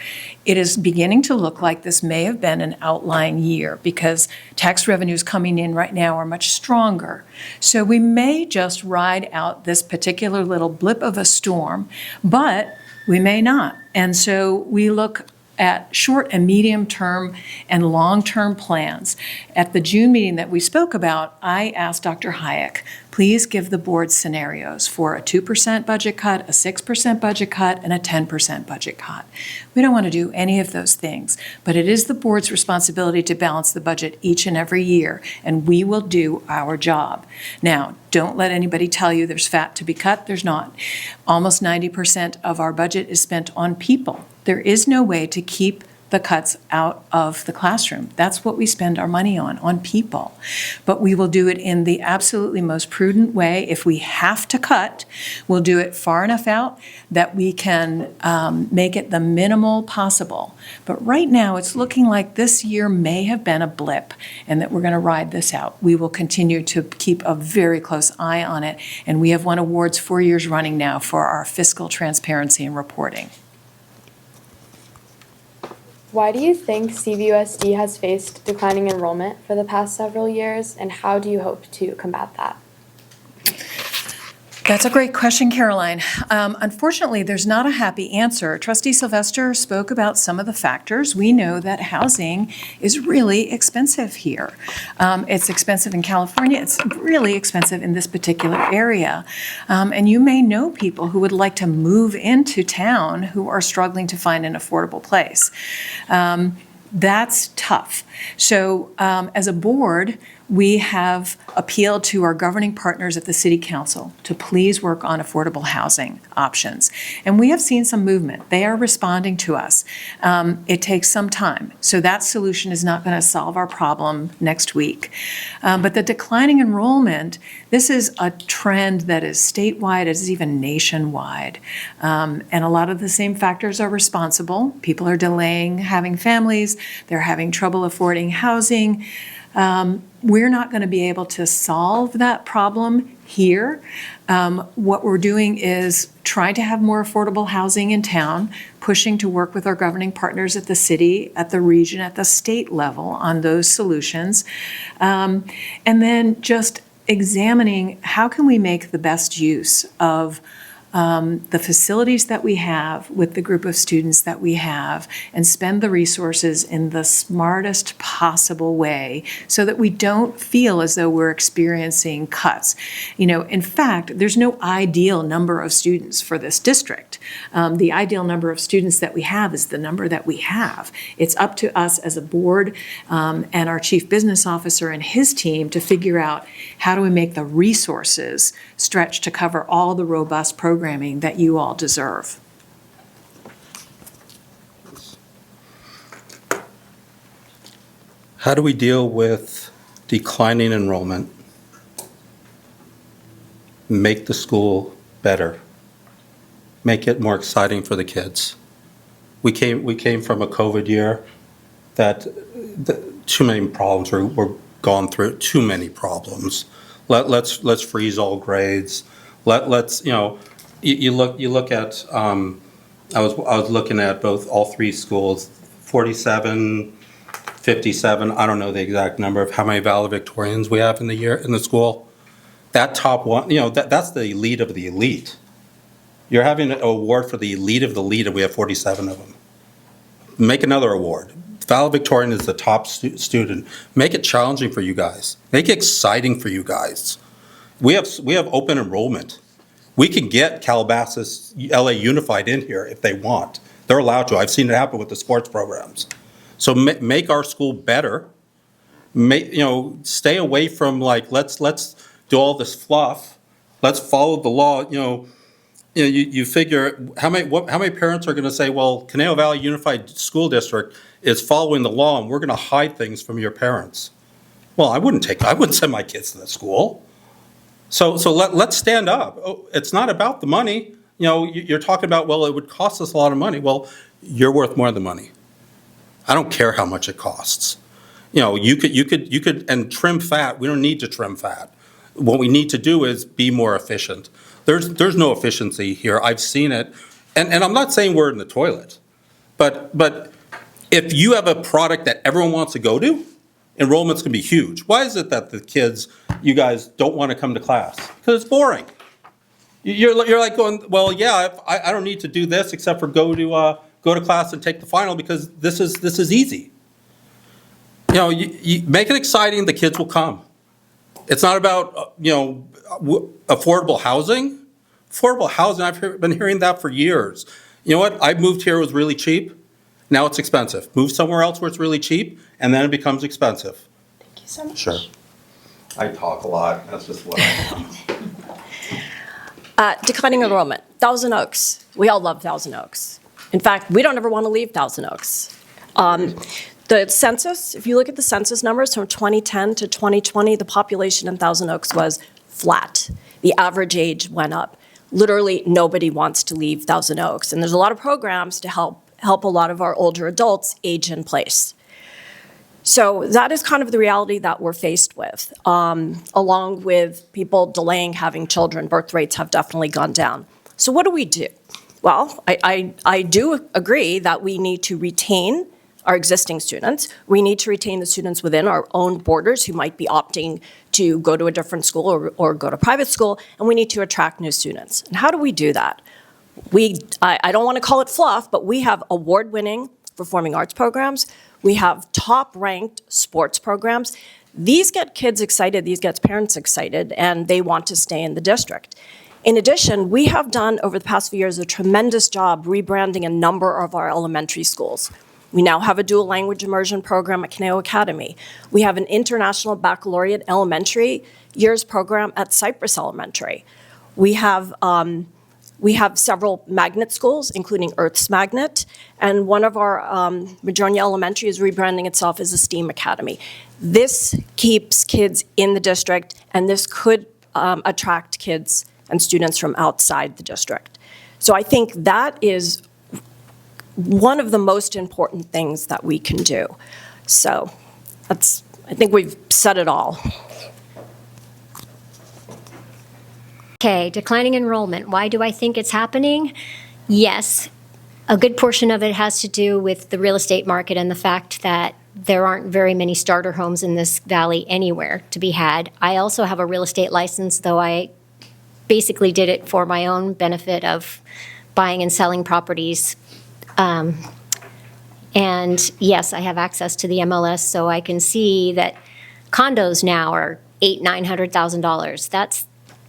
It is beginning to look like this may have been an outlying year because tax revenues coming in right now are much stronger. So we may just ride out this particular little blip of a storm, but we may not. And so we look at short and medium term and long-term plans. At the June meeting that we spoke about, I asked Dr. Hayek, please give the board scenarios for a 2% budget cut, a 6% budget cut, and a 10% budget cut. We don't want to do any of those things, but it is the board's responsibility to balance the budget each and every year, and we will do our job. Now, don't let anybody tell you there's fat to be cut. There's not. Almost 90% of our budget is spent on people. There is no way to keep the cuts out of the classroom. That's what we spend our money on people. But we will do it in the absolutely most prudent way. If we have to cut, we'll do it far enough out that we can make it the minimal possible. But right now, it's looking like this year may have been a blip and that we're going to ride this out. We will continue to keep a very close eye on it, and we have won awards 4 years running now for our fiscal transparency and reporting. Why do you think CVUSD has faced declining enrollment for the past several years, and how do you hope to combat that? That's a great question, Caroline. Unfortunately, there's not a happy answer. Trustee Sylvester spoke about some of the factors. We know that housing is really expensive here. It's expensive in California. It's really expensive in this particular area. And you may know people who would like to move into town who are struggling to find an affordable place. That's tough. So as a board, we have appealed to our governing partners at the City Council to please work on affordable housing options. And we have seen some movement. They are responding to us. It takes some time. So that solution is not going to solve our problem next week. But the declining enrollment, this is a trend that is statewide, it is even nationwide. And a lot of the same factors are responsible. People are delaying having families. They're having trouble affording housing. We're not going to be able to solve that problem here. What we're doing is trying to have more affordable housing in town, pushing to work with our governing partners at the city, at the region, at the state level on those solutions. And then just examining how can we make the best use of the facilities that we have with the group of students that we have and spend the resources in the smartest possible way so that we don't feel as though we're experiencing cuts. You know, in fact, there's no ideal number of students for this district. The ideal number of students that we have is the number that we have. It's up to us as a board and our chief business officer and his team to figure out how do we make the resources stretch to cover all the robust programming that you all deserve. How do we deal with declining enrollment? Make the school better. Make it more exciting for the kids. We came from a COVID year that too many problems were gone through. Too many problems. Let's freeze all grades. Let's You look at, I was looking at all three schools, 47, 57, I don't know the exact number of how many valedictorians we have in the school. That top one, that's the elite of the elite. You're having an award for the elite of the elite, and we have 47 of them. Make another award. Valedictorian is the top student. Make it challenging for you guys. Make it exciting for you guys. We have open enrollment. We can get Calabasas, LA Unified in here if they want. They're allowed to. I've seen it happen with the sports programs. So make our school better. Stay away from let's do all this fluff. Let's follow the law. You figure how many parents are going to say, well, Conejo Valley Unified School District is following the law, and we're going to hide things from your parents. Well, I wouldn't send my kids to that school. So let's stand up. It's not about the money. You're talking about, well, it would cost us a lot of money. Well, you're worth more than money. I don't care how much it costs. You could and trim fat. We don't need to trim fat. What we need to do is be more efficient. There's no efficiency here. I've seen it. And I'm not saying we're in the toilet. But if you have a product that everyone wants to go to, enrollment's going to be huge. Why is it that the kids, you guys, don't want to come to class? Because it's boring. You're like going, well, yeah, I don't need to do this except for go to class and take the final because this is easy. You make it exciting, the kids will come. It's not about affordable housing. Affordable housing, I've been hearing that for years. You know what? I moved here, it was really cheap. Now it's expensive. Move somewhere else where it's really cheap, and then it becomes expensive. Thank you so much. Sure. I talk a lot. That's just what I do. Declining enrollment. Thousand Oaks. We all love Thousand Oaks. In fact, we don't ever want to leave Thousand Oaks. The census, if you look at the census numbers from 2010 to 2020, the population in Thousand Oaks was flat. The average age went up. Literally, nobody wants to leave Thousand Oaks, and there's a lot of programs to help a lot of our older adults age in place. So that is kind of the reality that we're faced with, along with people delaying having children. Birth rates have definitely gone down. So what do we do? Well, I do agree that we need to retain our existing students. We need to retain the students within our own borders who might be opting to go to a different school or go to private school, and we need to attract new students. And how do we do that? I don't want to call it fluff, but we have award-winning performing arts programs. We have top-ranked sports programs. These get kids excited, these get parents excited, and they want to stay in the district. In addition, we have done, over the past few years, a tremendous job rebranding a number of our elementary schools. We now have a dual language immersion program at Caneo Academy. We have an international baccalaureate elementary years program at Cypress Elementary. We have several magnet schools, including Earth's Magnet, and one of our, Madronia Elementary, is rebranding itself as a STEAM Academy. This keeps kids in the district, and this could attract kids and students from outside the district. So I think that is one of the most important things that we can do. So I think we've said it all. Okay, declining enrollment. Why do I think it's happening? Yes, a good portion of it has to do with the real estate market and the fact that there aren't very many starter homes in this valley anywhere to be had. I also have a real estate license, though I basically did it for my own benefit of buying and selling properties. And yes, I have access to the MLS, so I can see that condos now are $800,000–900,000. That's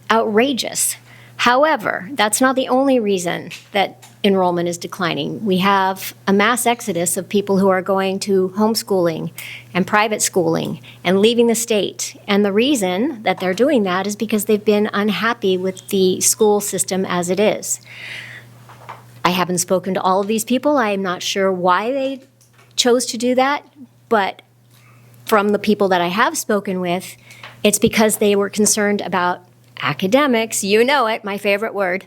outrageous. However, that's not the only reason that enrollment is declining. We have a mass exodus of people who are going to homeschooling and private schooling and leaving the state. And the reason that they're doing that is because they've been unhappy with the school system as it is. I haven't spoken to all of these people. I am not sure why they chose to do that, but from the people that I have spoken with, it's because they were concerned about academics. You know it, my favorite word.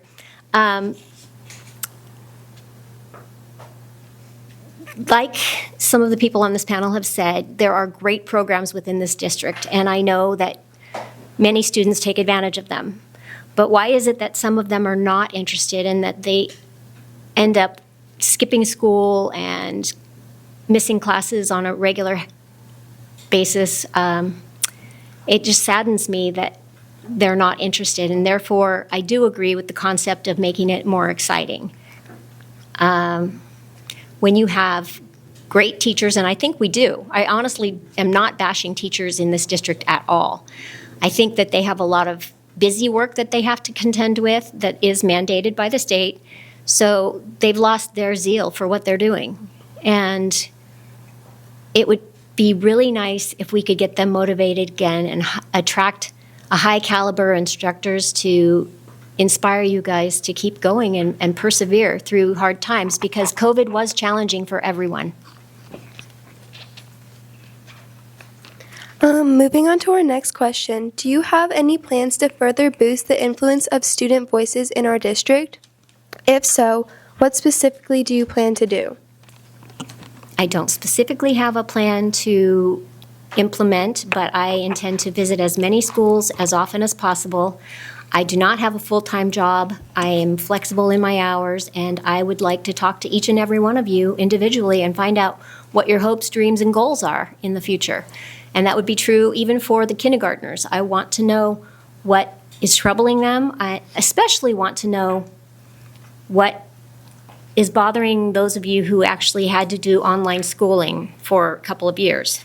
Like some of the people on this panel have said, there are great programs within this district, and I know that many students take advantage of them. But why is it that some of them are not interested and that they end up skipping school and missing classes on a regular basis? It just saddens me that they're not interested, and therefore I do agree with the concept of making it more exciting. When you have great teachers, and I think we do. I honestly am not bashing teachers in this district at all. I think that they have a lot of busy work that they have to contend with that is mandated by the state. So they've lost their zeal for what they're doing. And it would be really nice if we could get them motivated again and attract a high caliber instructors to inspire you guys to keep going and persevere through hard times, because COVID was challenging for everyone. Moving on to our next question, do you have any plans to further boost the influence of student voices in our district? If so, what specifically do you plan to do? I don't specifically have a plan to implement, but I intend to visit as many schools as often as possible. I do not have a full-time job. I am flexible in my hours, and I would like to talk to each and every one of you individually and find out what your hopes, dreams, and goals are in the future. And that would be true even for the kindergartners. I want to know what is troubling them. I especially want to know what is bothering those of you who actually had to do online schooling for a couple of years.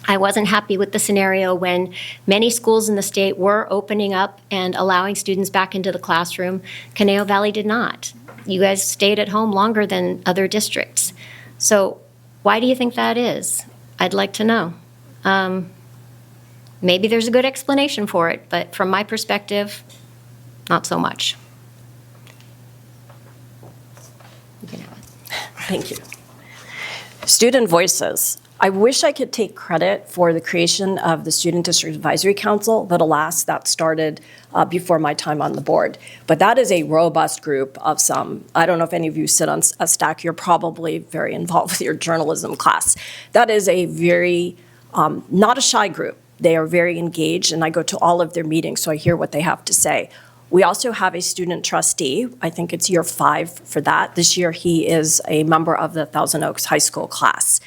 I wasn't happy with the scenario when many schools in the state were opening up and allowing students back into the classroom. Caneo Valley did not. You guys stayed at home longer than other districts. So why do you think that is? I'd like to know. Maybe there's a good explanation for it, but from my perspective, not so much. You can have it. Thank you. Student voices. I wish I could take credit for the creation of the Student District Advisory Council, but alas, that started before my time on the board. But that is a robust group of some, I don't know if any of you sit on a stack, you're probably very involved with your journalism class. That is a very, not a shy group. They are very engaged, and I go to all of their meetings, so I hear what they have to say. We also have a student trustee. I think it's year 5 for that. This year, he is a member of the Thousand Oaks High School class.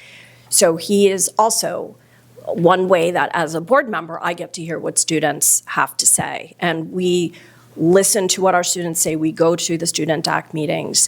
So he is also one way that as a board member, I get to hear what students have to say. And we listen to what our students say. We go to the student DAC meetings.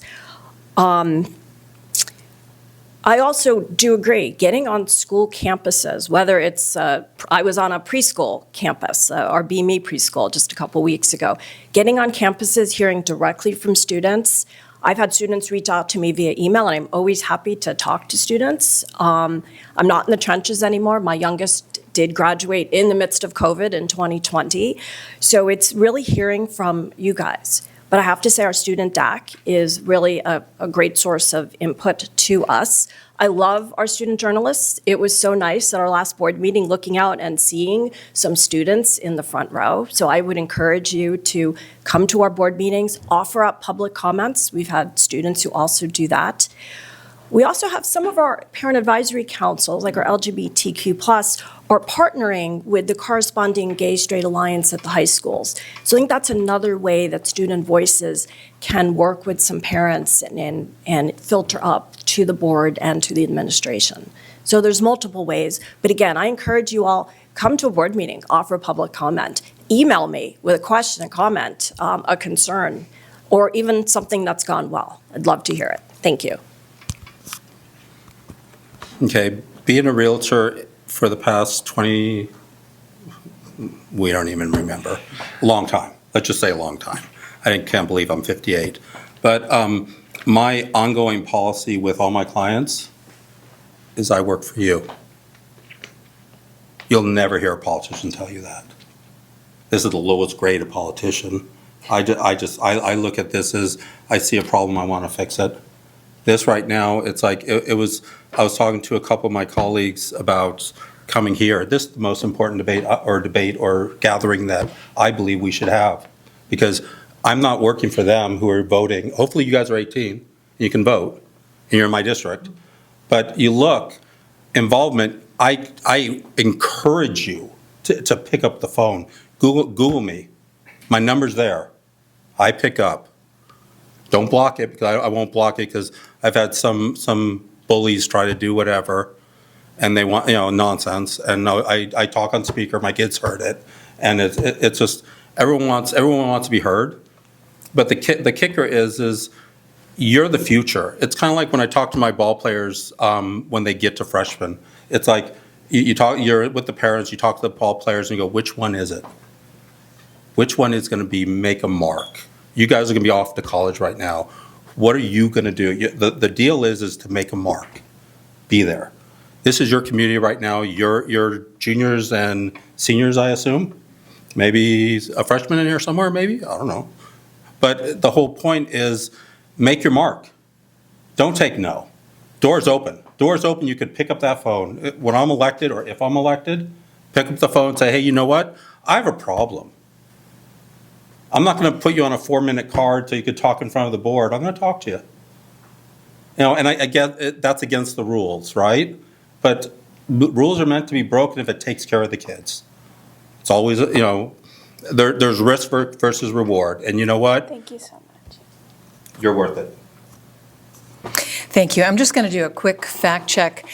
I also do agree, getting on school campuses, whether it's, I was on a preschool campus, our Be Me preschool just a couple weeks ago, getting on campuses, hearing directly from students. I've had students reach out to me via email, and I'm always happy to talk to students. I'm not in the trenches anymore. My youngest did graduate in the midst of COVID in 2020. So it's really hearing from you guys. But I have to say our student DAC is really a great source of input to us. I love our student journalists. It was so nice at our last board meeting looking out and seeing some students in the front row. So I would encourage you to come to our board meetings, offer up public comments. We've had students who also do that. We also have some of our parent advisory councils, like our LGBTQ+, are partnering with the corresponding Gay Straight Alliance at the high schools. So I think that's another way that student voices can work with some parents and filter up to the board and to the administration. So there's multiple ways. But again, I encourage you all, come to a board meeting, offer public comment, email me with a question, a comment, a concern, or even something that's gone well. I'd love to hear it. Thank you. Okay, being a realtor for the past 20, we don't even remember, a long time. Let's just say a long time. I can't believe I'm 58. But my ongoing policy with all my clients is I work for you. You'll never hear a politician tell you that. This is the lowest grade of politician. I look at this as I see a problem, I want to fix it. This right now, it's like, I was talking to a couple of my colleagues about coming here. This is the most important debate or gathering that I believe we should have. Because I'm not working for them who are voting. Hopefully you guys are 18, and you can vote, and you're in my district. But you look, involvement, I encourage you to pick up the phone. Google me. My number's there. I pick up. Don't block it, because I won't block it, because I've had some bullies try to do whatever, and they want, nonsense. And I talk on speaker, my kids heard it, and it's just everyone wants to be heard. But the kicker is you're the future. It's kind of like when I talk to my ball players when they get to freshmen. It's like you're with the parents, you talk to the ball players, and you go, which one is it? Which one is going to make a mark? You guys are going to be off to college right now. What are you going to do? The deal is to make a mark. Be there. This is your community right now. You're juniors and seniors, I assume. Maybe a freshman in here somewhere, maybe? I don't know. But the whole point is make your mark. Don't take no. Doors open. Doors open. You could pick up that phone. When I'm elected, or if I'm elected, pick up the phone and say, hey, you know what? I have a problem. I'm not going to put you on a 4-minute card so you could talk in front of the board. I'm going to talk to you. And I get that's against the rules, right? But rules are meant to be broken if it takes care of the kids. It's always, there's risk versus reward. And you know what? Thank you so much. You're worth it. Thank you. I'm just going to do a quick fact check.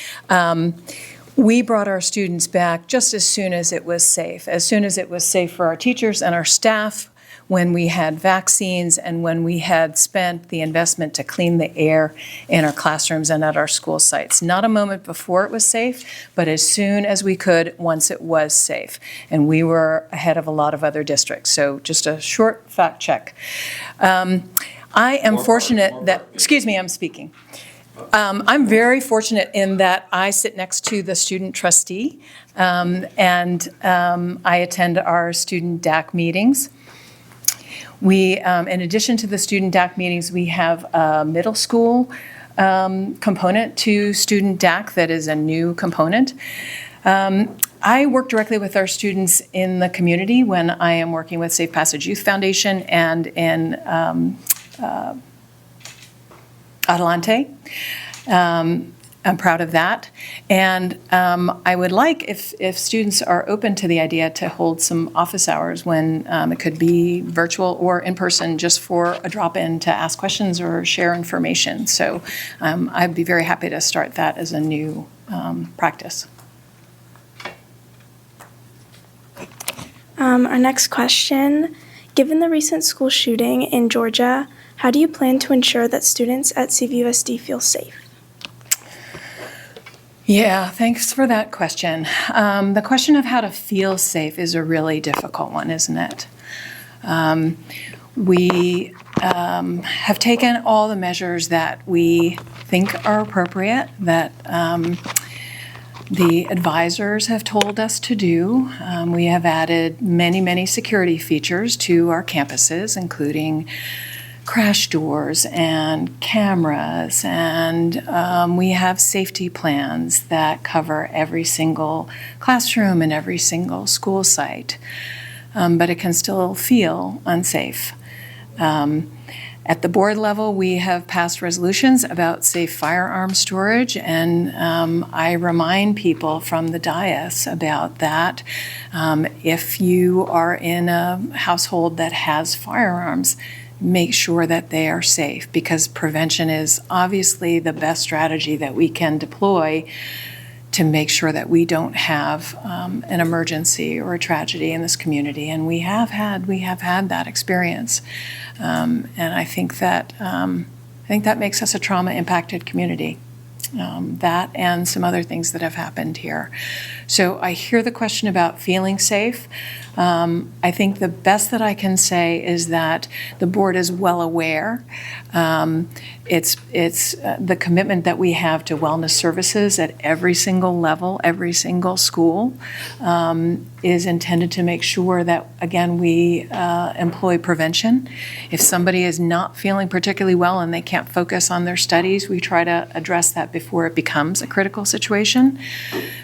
We brought our students back just as soon as it was safe for our teachers and our staff, when we had vaccines and when we had spent the investment to clean the air in our classrooms and at our school sites. Not a moment before it was safe, but as soon as we could once it was safe. And we were ahead of a lot of other districts. So just a short fact check. I am fortunate that, excuse me, I'm speaking. I'm very fortunate in that I sit next to the student trustee, and I attend our student DAC meetings. We, in addition to the student DAC meetings, we have a middle school component to student DAC that is a new component. I work directly with our students in the community when I am working with Safe Passage Youth Foundation and in Adelante. I'm proud of that. And I would like, if students are open to the idea, to hold some office hours when it could be virtual or in person, just for a drop-in to ask questions or share information. So I'd be very happy to start that as a new practice. Our next question, given the recent school shooting in Georgia, how do you plan to ensure that students at CVUSD feel safe? Yeah, thanks for that question. The question of how to feel safe is a really difficult one, isn't it? We have taken all the measures that we think are appropriate, that the advisors have told us to do. We have added many, many security features to our campuses, including crash doors and cameras, and we have safety plans that cover every single classroom and every single school site. But it can still feel unsafe. At the board level, we have passed resolutions about safe firearm storage, and I remind people from the dais about that. If you are in a household that has firearms, make sure that they are safe, because prevention is obviously the best strategy that we can deploy to make sure that we don't have an emergency or a tragedy in this community. And we have had that experience, and I think that makes us a trauma-impacted community. That and some other things that have happened here. So I hear the question about feeling safe. I think the best that I can say is that the board is well aware. It's the commitment that we have to wellness services at every single level, every single school, is intended to make sure that, again, we employ prevention. If somebody is not feeling particularly well and they can't focus on their studies, we try to address that before it becomes a critical situation.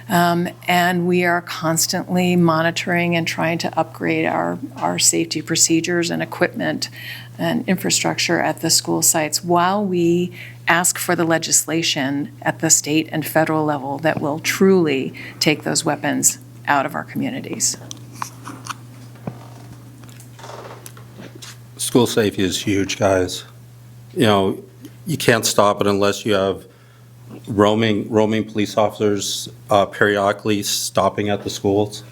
And we are constantly monitoring and trying to upgrade our safety procedures and equipment and infrastructure at the school sites while we ask for the legislation at the state and federal level that will truly take those weapons out of our communities. School safety is huge, guys. You know, you can't stop it unless you have roaming police officers periodically stopping at the schools.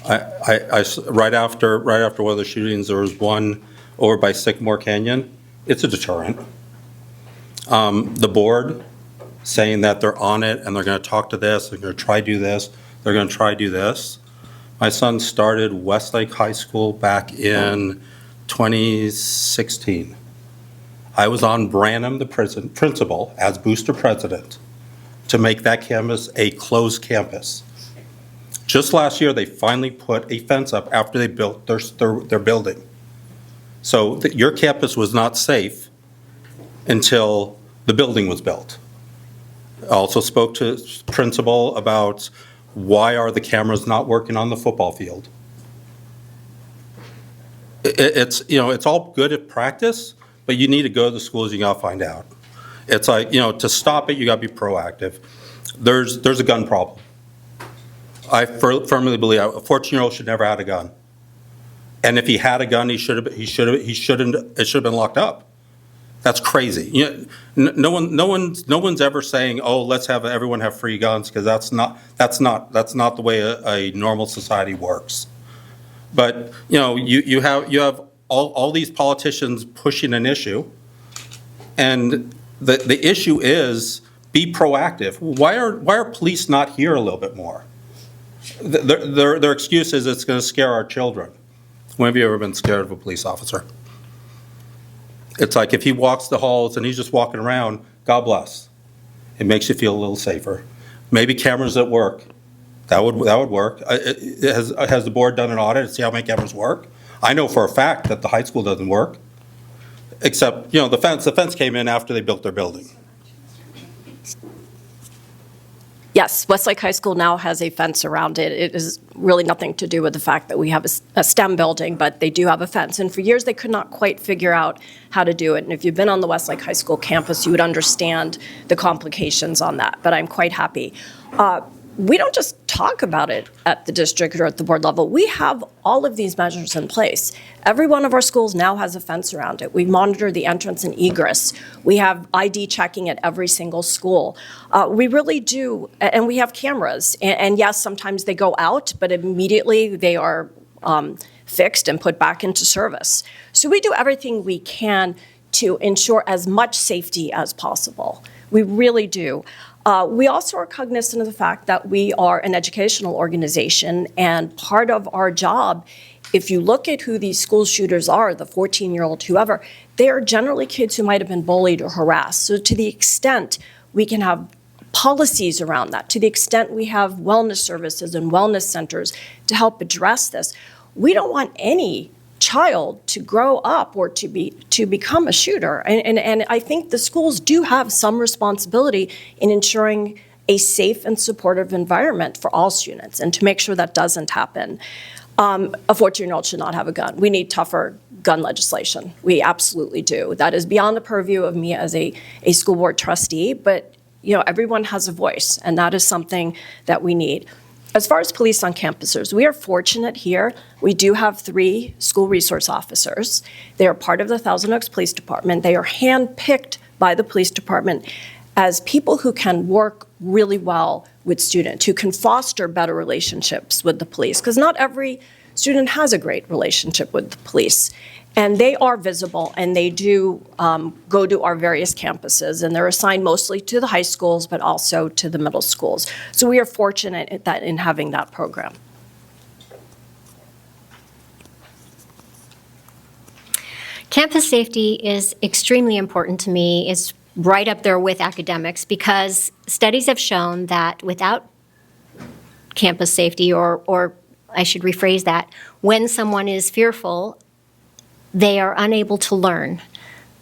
Right after one of the shootings, there was one over by Sycamore Canyon. It's a deterrent. The board saying that they're on it and they're going to talk to this, they're going to try do this, they're going to try do this. My son started Westlake High School back in 2016. I was on Branham, the principal, as booster president, to make that campus a closed campus. Just last year, they finally put a fence up after they built their building. So your campus was not safe until the building was built. I also spoke to principal about why are the cameras not working on the football field. It's all good at practice, but you need to go to the schools, you gotta find out. It's like, to stop it, you gotta be proactive. There's a gun problem. I firmly believe a 14-year-old should never have a gun. And if he had a gun, it should have been locked up. That's crazy. No one's ever saying, "Oh, let's have everyone have free guns," because that's not the way a normal society works. But you have all these politicians pushing an issue, and the issue is be proactive. Why are police not here a little bit more? Their excuse is it's going to scare our children. When have you ever been scared of a police officer? It's like if he walks the halls and he's just walking around, God bless. It makes you feel a little safer. Maybe cameras that work. That would work. Has the board done an audit to see how many cameras work? I know for a fact that the high school doesn't work. Except, the fence came in after they built their building. Yes, Westlake High School now has a fence around it. It is really nothing to do with the fact that we have a STEM building, but they do have a fence. And for years, they could not quite figure out how to do it. And if you've been on the Westlake High School campus, you would understand the complications on that. But I'm quite happy. We don't just talk about it at the district or at the board level. We have all of these measures in place. Every one of our schools now has a fence around it. We monitor the entrance and egress. We have ID checking at every single school. We really do, and we have cameras. And yes, sometimes they go out, but immediately they are fixed and put back into service. So we do everything we can to ensure as much safety as possible. We really do. We also are cognizant of the fact that we are an educational organization, and part of our job, if you look at who these school shooters are, the 14-year-old, whoever, they are generally kids who might have been bullied or harassed. So to the extent we can have policies around that, to the extent we have wellness services and wellness centers to help address this, we don't want any child to grow up or to become a shooter. And I think the schools do have some responsibility in ensuring a safe and supportive environment for all students and to make sure that doesn't happen. A 14-year-old should not have a gun. We need tougher gun legislation. We absolutely do. That is beyond the purview of me as a school board trustee, but everyone has a voice, and that is something that we need. As far as police on campuses, we are fortunate here. We do have 3 school resource officers. They are part of the Thousand Oaks Police Department. They are handpicked by the police department as people who can work really well with students, who can foster better relationships with the police, because not every student has a great relationship with the police. And they are visible, and they do go to our various campuses, and they're assigned mostly to the high schools, but also to the middle schools. So we are fortunate in having that program. Campus safety is extremely important to me. It's right up there with academics because studies have shown that without campus safety, or I should rephrase that, when someone is fearful, they are unable to learn.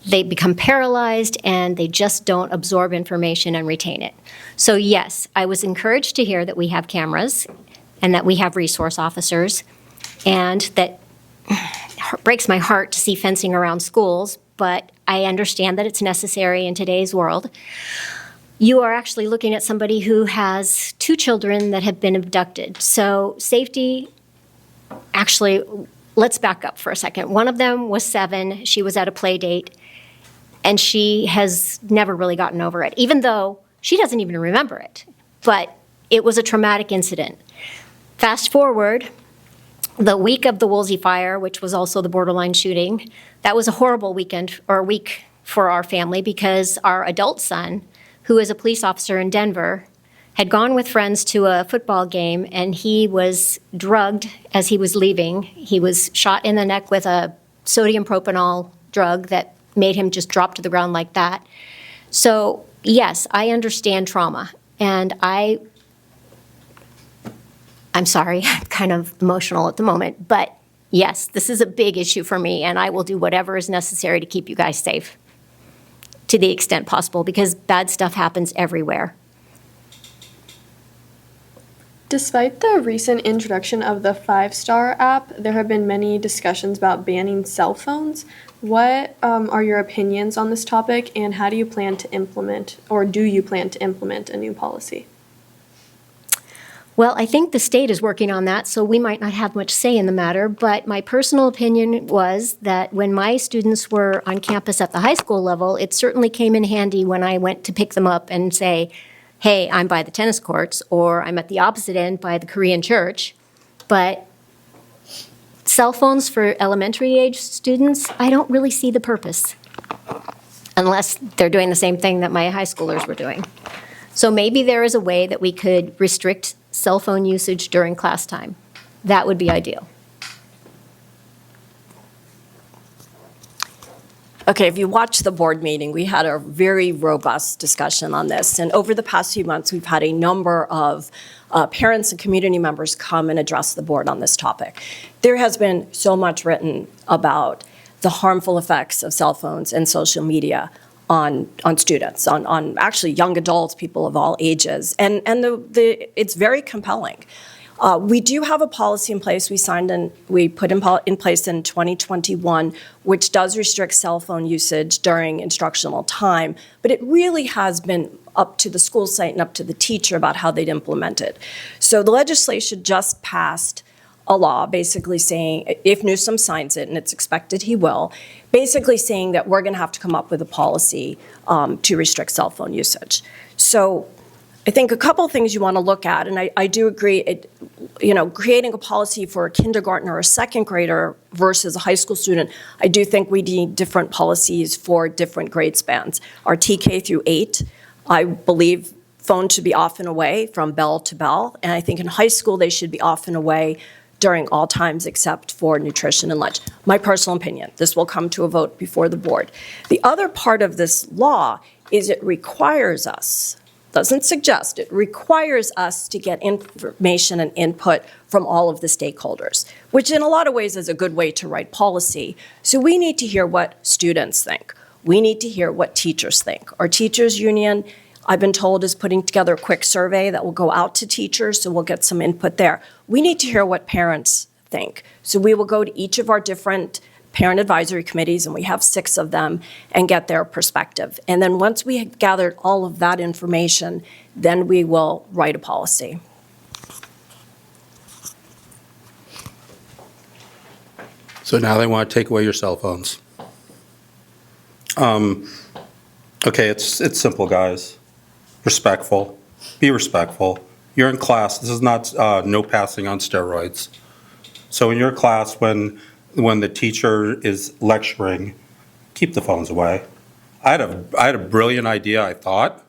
They become paralyzed and they just don't absorb information and retain it. So yes, I was encouraged to hear that we have cameras and that we have resource officers, and that breaks my heart to see fencing around schools, but I understand that it's necessary in today's world. You are actually looking at somebody who has 2 children that have been abducted. So safety, actually, let's back up for a second. One of them was 7. She was at a play date, and she has never really gotten over it, even though she doesn't even remember it. But it was a traumatic incident. Fast forward, the week of the Woolsey fire, which was also the borderline shooting, that was a horrible weekend or week for our family because our adult son, who is a police officer in Denver, had gone with friends to a football game, and he was drugged as he was leaving. He was shot in the neck with a sodium propanol drug that made him just drop to the ground like that. So, yes, I understand trauma, and I'm sorry, I'm kind of emotional at the moment, but yes, this is a big issue for me, and I will do whatever is necessary to keep you guys safe to the extent possible, because bad stuff happens everywhere. Despite the recent introduction of the 5-Star app, there have been many discussions about banning cell phones. What are your opinions on this topic, and how do you plan to implement, or do you plan to implement, a new policy? Well, I think the state is working on that, so we might not have much say in the matter, but my personal opinion was that when my students were on campus at the high school level, it certainly came in handy when I went to pick them up and say, hey, I'm by the tennis courts, or I'm at the opposite end by the Korean church. But cell phones for elementary age students, I don't really see the purpose, unless they're doing the same thing that my high schoolers were doing. So maybe there is a way that we could restrict cell phone usage during class time. That would be ideal. Okay, if you watched the board meeting, we had a very robust discussion on this. And over the past few months, we've had a number of parents and community members come and address the board on this topic. There has been so much written about the harmful effects of cell phones and social media on students, on actually young adults, people of all ages. And it's very compelling. We do have a policy in place we put in place in 2021, which does restrict cell phone usage during instructional time, but it really has been up to the school site and up to the teacher about how they'd implement it. So the legislation just passed a law basically saying, if Newsom signs it, and it's expected he will, basically saying that we're going to have to come up with a policy to restrict cell phone usage. So I think a couple of things you want to look at, and I do agree, creating a policy for a kindergartner or a second grader versus a high school student, I do think we need different policies for different grade spans. Our TK through 8, I believe phones should be off and away from bell to bell, and I think in high school they should be off and away during all times except for nutrition and lunch. My personal opinion. This will come to a vote before the board. The other part of this law is it requires us, doesn't suggest, it requires us to get information and input from all of the stakeholders, which in a lot of ways is a good way to write policy. So we need to hear what students think. We need to hear what teachers think. Our teachers union, I've been told, is putting together a quick survey that will go out to teachers, so we'll get some input there. We need to hear what parents think. So we will go to each of our different parent advisory committees, and we have 6 of them, and get their perspective. And then once we have gathered all of that information, then we will write a policy. So now they want to take away your cell phones. Okay, it's simple, guys. Respectful. Be respectful. You're in class. This is not no passing on steroids. So in your class, when the teacher is lecturing, keep the phones away. I had a brilliant idea, I thought,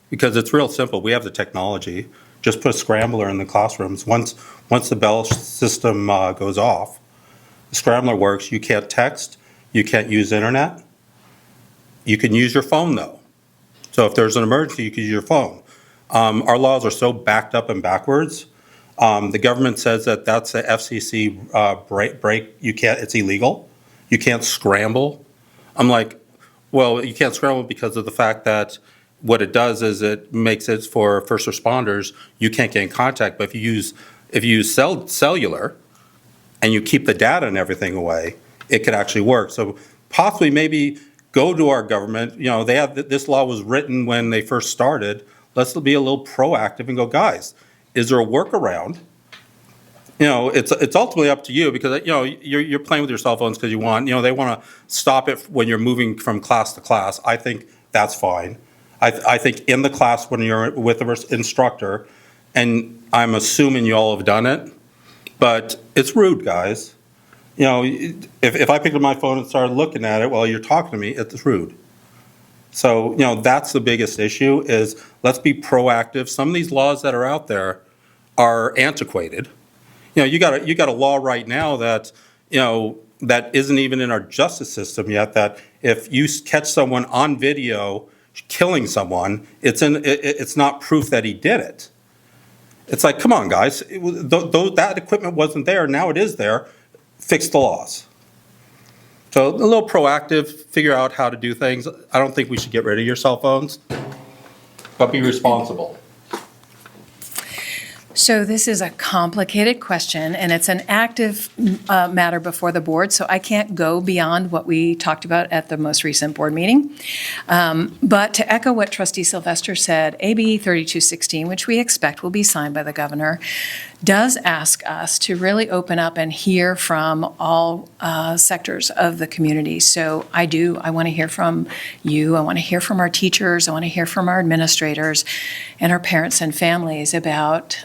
because it's real simple. We have the technology. Just put a scrambler in the classrooms. Once the bell system goes off, the scrambler works. You can't text. You can't use internet. You can use your phone, though. So if there's an emergency, you can use your phone. Our laws are so backed up and backwards. The government says that that's a FCC break. You can't. It's illegal. You can't scramble. I'm like, well, you can't scramble because of the fact that what it does is it makes it for first responders. You can't get in contact. But if you use cellular, and you keep the data and everything away, it could actually work. So possibly maybe go to our government. They have this law was written when they first started. Let's be a little proactive and go, guys, is there a workaround? It's ultimately up to you because you're playing with your cell phones because you want. They want to stop it when you're moving from class to class. I think that's fine. I think in the class when you're with the instructor, and I'm assuming you all have done it, but it's rude, guys. If I picked up my phone and started looking at it while you're talking to me, it's rude. So, that's the biggest issue is let's be proactive. Some of these laws that are out there are antiquated. You got a law right now that, that isn't even in our justice system yet, that if you catch someone on video killing someone, it's not proof that he did it. It's like, come on, guys. That equipment wasn't there. Now it is there. Fix the laws. So a little proactive, figure out how to do things. I don't think we should get rid of your cell phones, but be responsible. So this is a complicated question, and it's an active matter before the board, so I can't go beyond what we talked about at the most recent board meeting. But to echo what Trustee Sylvester said, AB 3216, which we expect will be signed by the governor, does ask us to really open up and hear from all sectors of the community. So I want to hear from you. I want to hear from our teachers. I want to hear from our administrators and our parents and families about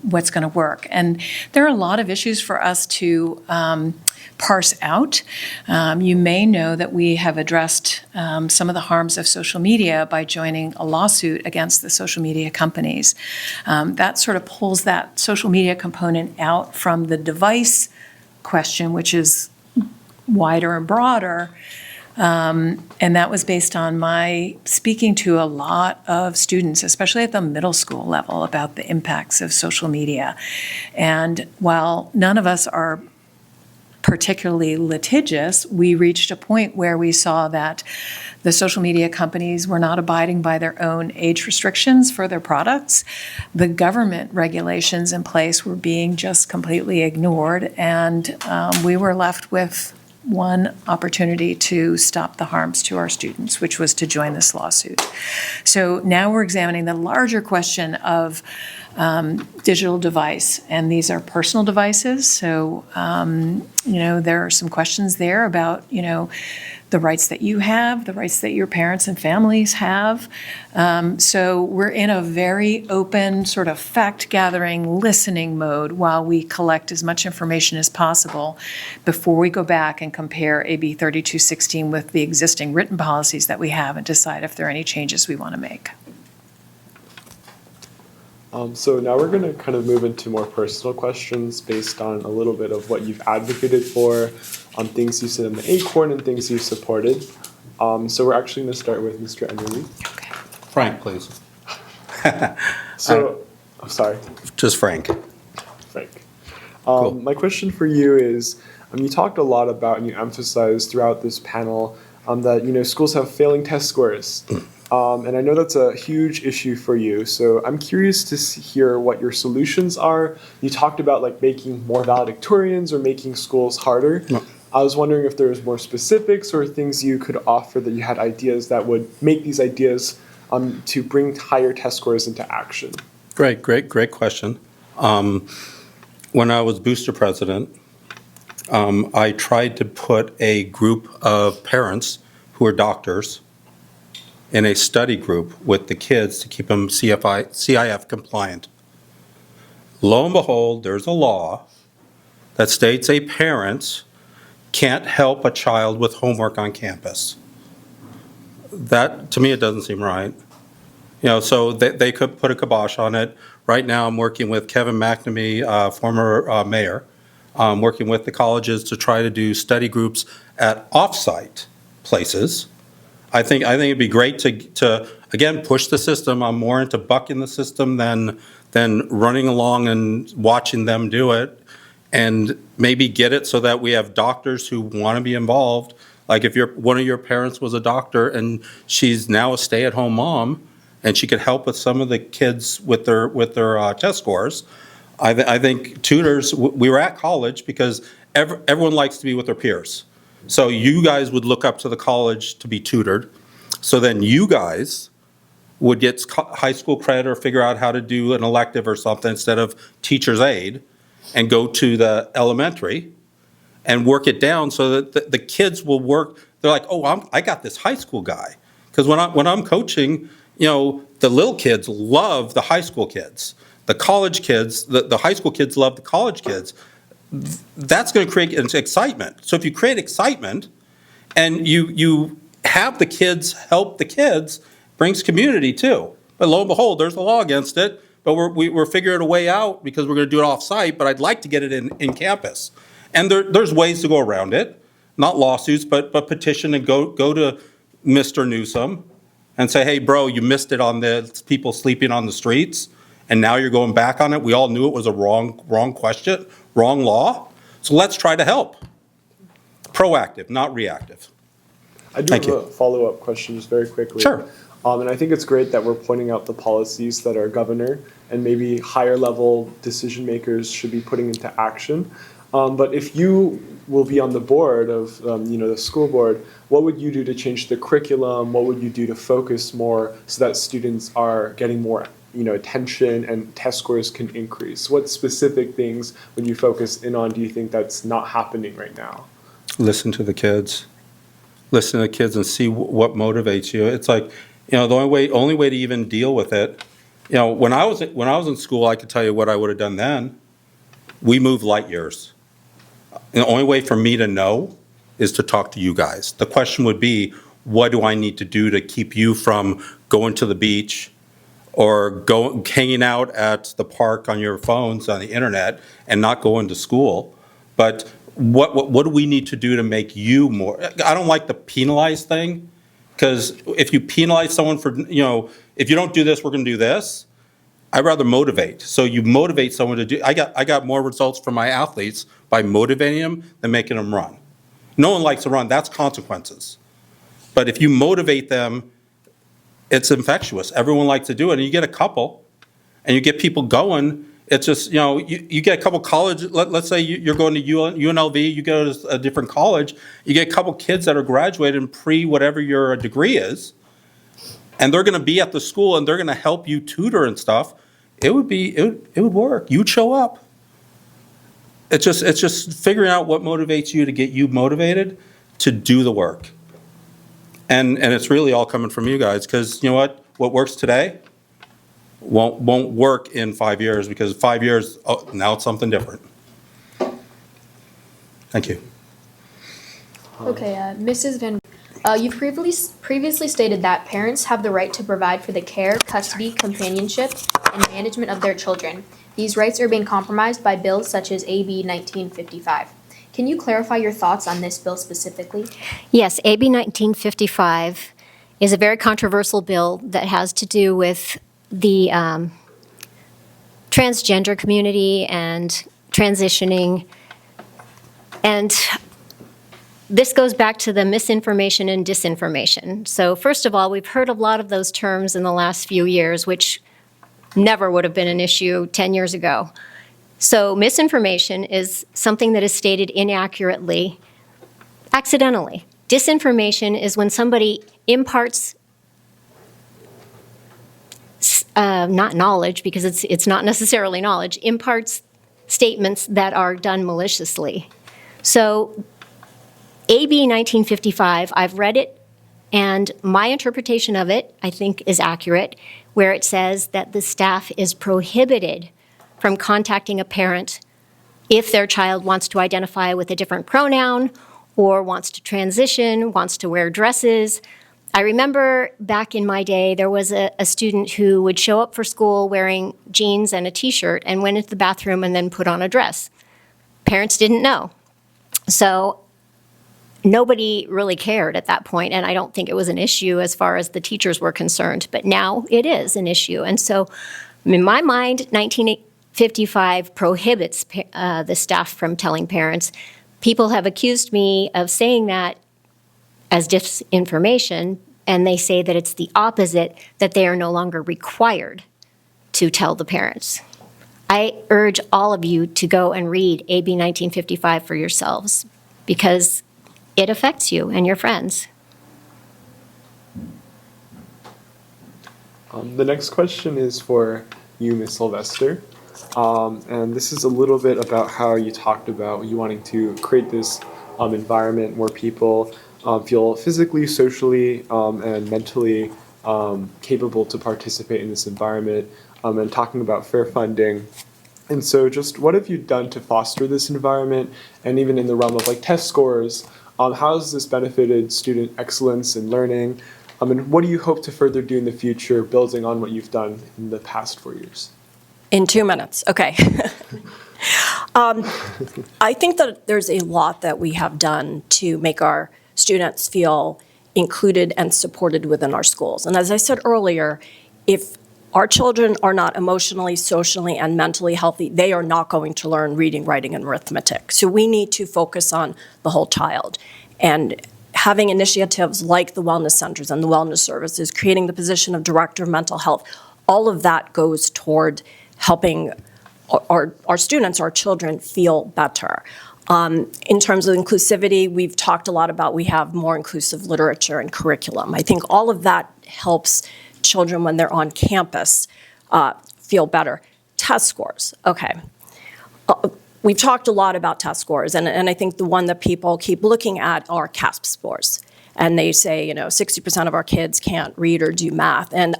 what's going to work. And there are a lot of issues for us to parse out. You may know that we have addressed some of the harms of social media by joining a lawsuit against the social media companies. That sort of pulls that social media component out from the device question, which is wider and broader. And that was based on my speaking to a lot of students, especially at the middle school level, about the impacts of social media. And while none of us are particularly litigious, we reached a point where we saw that the social media companies were not abiding by their own age restrictions for their products. The government regulations in place were being just completely ignored, and we were left with one opportunity to stop the harms to our students, which was to join this lawsuit. So now we're examining the larger question of digital device, and these are personal devices. So, there are some questions there about, the rights that you have, the rights that your parents and families have. So we're in a very open sort of fact-gathering, listening mode while we collect as much information as possible before we go back and compare AB 3216 with the existing written policies that we have and decide if there are any changes we want to make. So now we're going to kind of move into more personal questions based on a little bit of what you've advocated for, on things you said in the Acorn and things you supported. So we're actually going to start with Mr. Emerly. Okay. Frank, please. So, I'm sorry. Just Frank. Frank. Cool. My question for you is, you talked a lot about and you emphasized throughout this panel that schools have failing test scores. And I know that's a huge issue for you, so I'm curious to hear what your solutions are. You talked about making more valedictorians or making schools harder. I was wondering if there was more specifics or things you could offer that you had ideas that would make these ideas to bring higher test scores into action. Great question. When I was booster president, I tried to put a group of parents who are doctors in a study group with the kids to keep them CIF compliant. Lo and behold, there's a law that states a parent can't help a child with homework on campus. That, to me, it doesn't seem right. So they could put a kibosh on it. Right now, I'm working with Kevin McNamee, former mayor, working with the colleges to try to do study groups at off-site places. I think it'd be great to again push the system. I'm more into bucking the system than running along and watching them do it, and maybe get it so that we have doctors who want to be involved. Like if one of your parents was a doctor and she's now a stay-at-home mom, and she could help with some of the kids with their test scores. I think tutors. We were at college because everyone likes to be with their peers. So you guys would look up to the college to be tutored. So then you guys would get high school credit or figure out how to do an elective or something instead of teacher's aide and go to the elementary and work it down so that the kids will work. They're like, oh, I got this high school guy. Because when I'm coaching, the little kids love the high school kids. The college kids, the high school kids love the college kids. That's going to create excitement. So if you create excitement and you have the kids help the kids, brings community too. But lo and behold, there's a law against it, but we're figuring a way out because we're going to do it off-site, but I'd like to get it in campus. And there's ways to go around it, not lawsuits, but petition and go to Mr. Newsom and say, hey, bro, you missed it on the people sleeping on the streets, and now you're going back on it. We all knew it was a wrong question, wrong law. So let's try to help. Proactive, not reactive. I do have a follow-up question just very quickly. Sure. And I think it's great that we're pointing out the policies that our governor and maybe higher level decision makers should be putting into action. But if you will be on the board of the school board, what would you do to change the curriculum? What would you do to focus more so that students are getting more attention and test scores can increase? What specific things would you focus in on? Do you think that's not happening right now? Listen to the kids. Listen to the kids and see what motivates you. It's like, the only way to even deal with it. When I was in school, I could tell you what I would have done then. We moved light years. And the only way for me to know is to talk to you guys. The question would be, what do I need to do to keep you from going to the beach or hanging out at the park on your phones on the internet and not going to school? But what do we need to do to make you more? I don't like the penalized thing, because if you penalize someone for, if you don't do this, we're going to do this. I'd rather motivate. So you motivate someone to do, I got more results from my athletes by motivating them than making them run. No one likes to run, that's consequences. But if you motivate them, it's infectious. Everyone likes to do it, and you get a couple, and you get people going. It's just, you get a couple college, let's say you're going to UNLV, you go to a different college, you get a couple kids that are graduated whatever your degree is, and they're going to be at the school, and they're going to help you tutor and stuff. It would work. You'd show up. It's just figuring out what motivates you to get you motivated to do the work. And it's really all coming from you guys, because you know what works today won't work in 5 years, because 5 years, now it's something different. Thank you. Okay, Mrs. Van, you've previously stated that parents have the right to provide for the care, custody, companionship, and management of their children. These rights are being compromised by bills such as AB 1955. Can you clarify your thoughts on this bill specifically? Yes, AB 1955 is a very controversial bill that has to do with the transgender community and transitioning. And this goes back to the misinformation and disinformation. So first of all, we've heard a lot of those terms in the last few years, which never would have been an issue 10 years ago. So misinformation is something that is stated inaccurately, accidentally. Disinformation is when somebody imparts, not knowledge, because it's not necessarily knowledge, imparts statements that are done maliciously. So AB 1955, I've read it, and my interpretation of it, I think, is accurate, where it says that the staff is prohibited from contacting a parent if their child wants to identify with a different pronoun or wants to transition, wants to wear dresses. I remember back in my day, there was a student who would show up for school wearing jeans and a t-shirt and went into the bathroom and then put on a dress. Parents didn't know. So nobody really cared at that point, and I don't think it was an issue as far as the teachers were concerned, but now it is an issue. And so in my mind, 1955 prohibits the staff from telling parents. People have accused me of saying that as disinformation, and they say that it's the opposite, that they are no longer required to tell the parents. I urge all of you to go and read AB 1955 for yourselves, because it affects you and your friends. The next question is for you, Ms. Sylvester. And this is a little bit about how you talked about you wanting to create this environment where people feel physically, socially, and mentally capable to participate in this environment, and talking about fair funding. And so just what have you done to foster this environment? And even in the realm of like test scores, how has this benefited student excellence and learning? And what do you hope to further do in the future, building on what you've done in the past 4 years? In 2 minutes, okay. I think that there's a lot that we have done to make our students feel included and supported within our schools. And as I said earlier, if our children are not emotionally, socially, and mentally healthy, they are not going to learn reading, writing, and arithmetic. So we need to focus on the whole child. And having initiatives like the wellness centers and the wellness services, creating the position of director of mental health, all of that goes toward helping our students, our children, feel better. In terms of inclusivity, we've talked a lot about we have more inclusive literature and curriculum. I think all of that helps children when they're on campus feel better. Test scores, okay. We've talked a lot about test scores, and I think the one that people keep looking at are CASP scores. And they say, 60% of our kids can't read or do math. And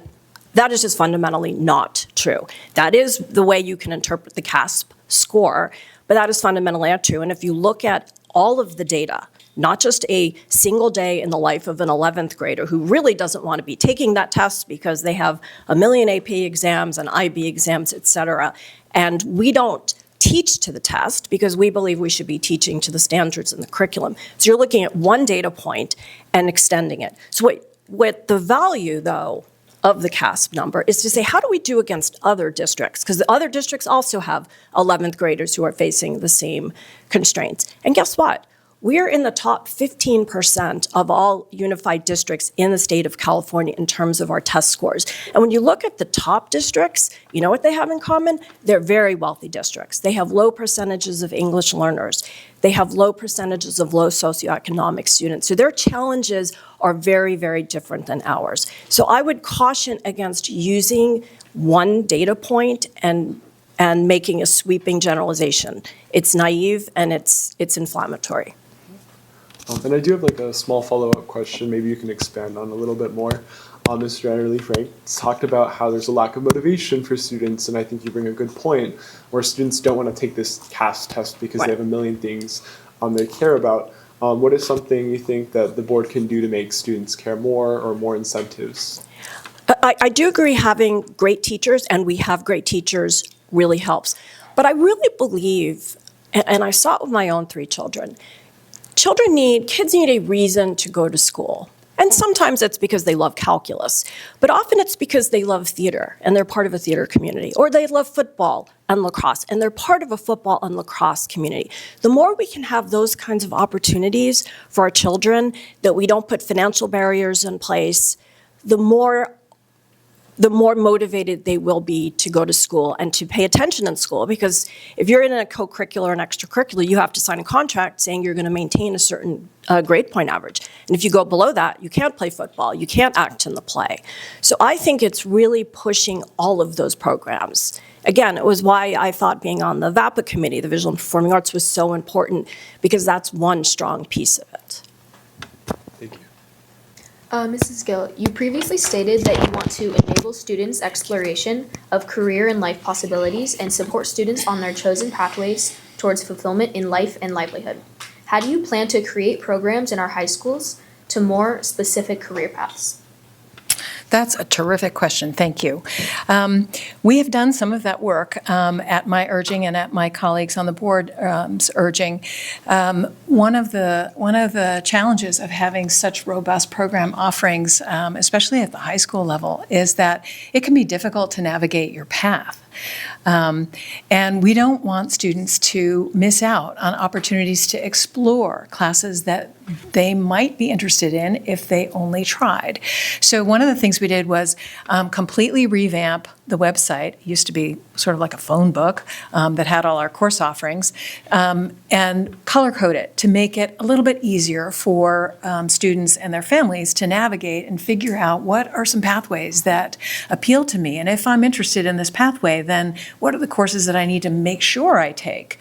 that is just fundamentally not true. That is the way you can interpret the CASP score, but that is fundamentally not true. And if you look at all of the data, not just a single day in the life of an 11th grader who really doesn't want to be taking that test because they have a million AP exams and IB exams, et cetera, and we don't teach to the test because we believe we should be teaching to the standards in the curriculum. So you're looking at one data point and extending it. So what the value, though, of the CASP number is to say, how do we do against other districts? Because the other districts also have 11th graders who are facing the same constraints. And guess what? We're in the top 15% of all unified districts in the state of California in terms of our test scores. And when you look at the top districts, you know what they have in common? They're very wealthy districts. They have low percentages of English learners. They have low percentages of low socioeconomic students. So their challenges are very, very different than ours. So I would caution against using one data point and making a sweeping generalization. It's naive and it's inflammatory. And I do have like a small follow-up question, maybe you can expand on a little bit more. Mr. Annerly Frank talked about how there's a lack of motivation for students, and I think you bring a good point, where students don't want to take this CAS test because they have a million things they care about. What is something you think that the board can do to make students care more, or more incentives? I do agree having great teachers, and we have great teachers, really helps. But I really believe, and I saw it with my own 3 children, kids need a reason to go to school. And sometimes it's because they love calculus, but often it's because they love theater and they're part of a theater community, or they love football and lacrosse and they're part of a football and lacrosse community. The more we can have those kinds of opportunities for our children, that we don't put financial barriers in place, the more motivated they will be to go to school and to pay attention in school. Because if you're in a co-curricular and extracurricular, you have to sign a contract saying you're going to maintain a certain grade point average. And if you go below that, you can't play football, you can't act in the play. So I think it's really pushing all of those programs. Again, it was why I thought being on the VAPA committee, the Visual and Performing Arts, was so important, because that's one strong piece of it. Thank you. Mrs. Gill, you previously stated that you want to enable students' exploration of career and life possibilities and support students on their chosen pathways towards fulfillment in life and livelihood. How do you plan to create programs in our high schools to more specific career paths? That's a terrific question. Thank you. We have done some of that work at my urging and at my colleagues on the board's urging. One of the challenges of having such robust program offerings, especially at the high school level, is that it can be difficult to navigate your path. And we don't want students to miss out on opportunities to explore classes that they might be interested in if they only tried. So one of the things we did was completely revamp the website. It used to be sort of like a phone book that had all our course offerings, and color code it to make it a little bit easier for students and their families to navigate and figure out what are some pathways that appeal to me. And if I'm interested in this pathway, then what are the courses that I need to make sure I take?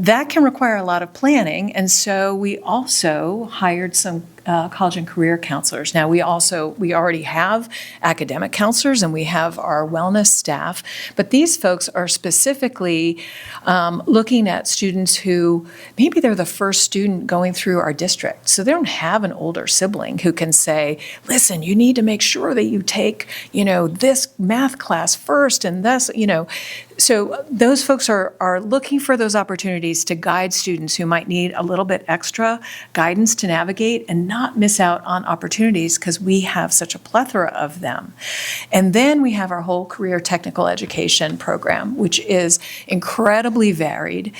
That can require a lot of planning, and so we also hired some college and career counselors. Now, we already have academic counselors and we have our wellness staff, but these folks are specifically looking at students who maybe they're the first student going through our district, so they don't have an older sibling who can say, listen, you need to make sure that you take, this math class first and this, So those folks are looking for those opportunities to guide students who might need a little bit extra guidance to navigate and not miss out on opportunities, because we have such a plethora of them. And then we have our whole career technical education program, which is incredibly varied.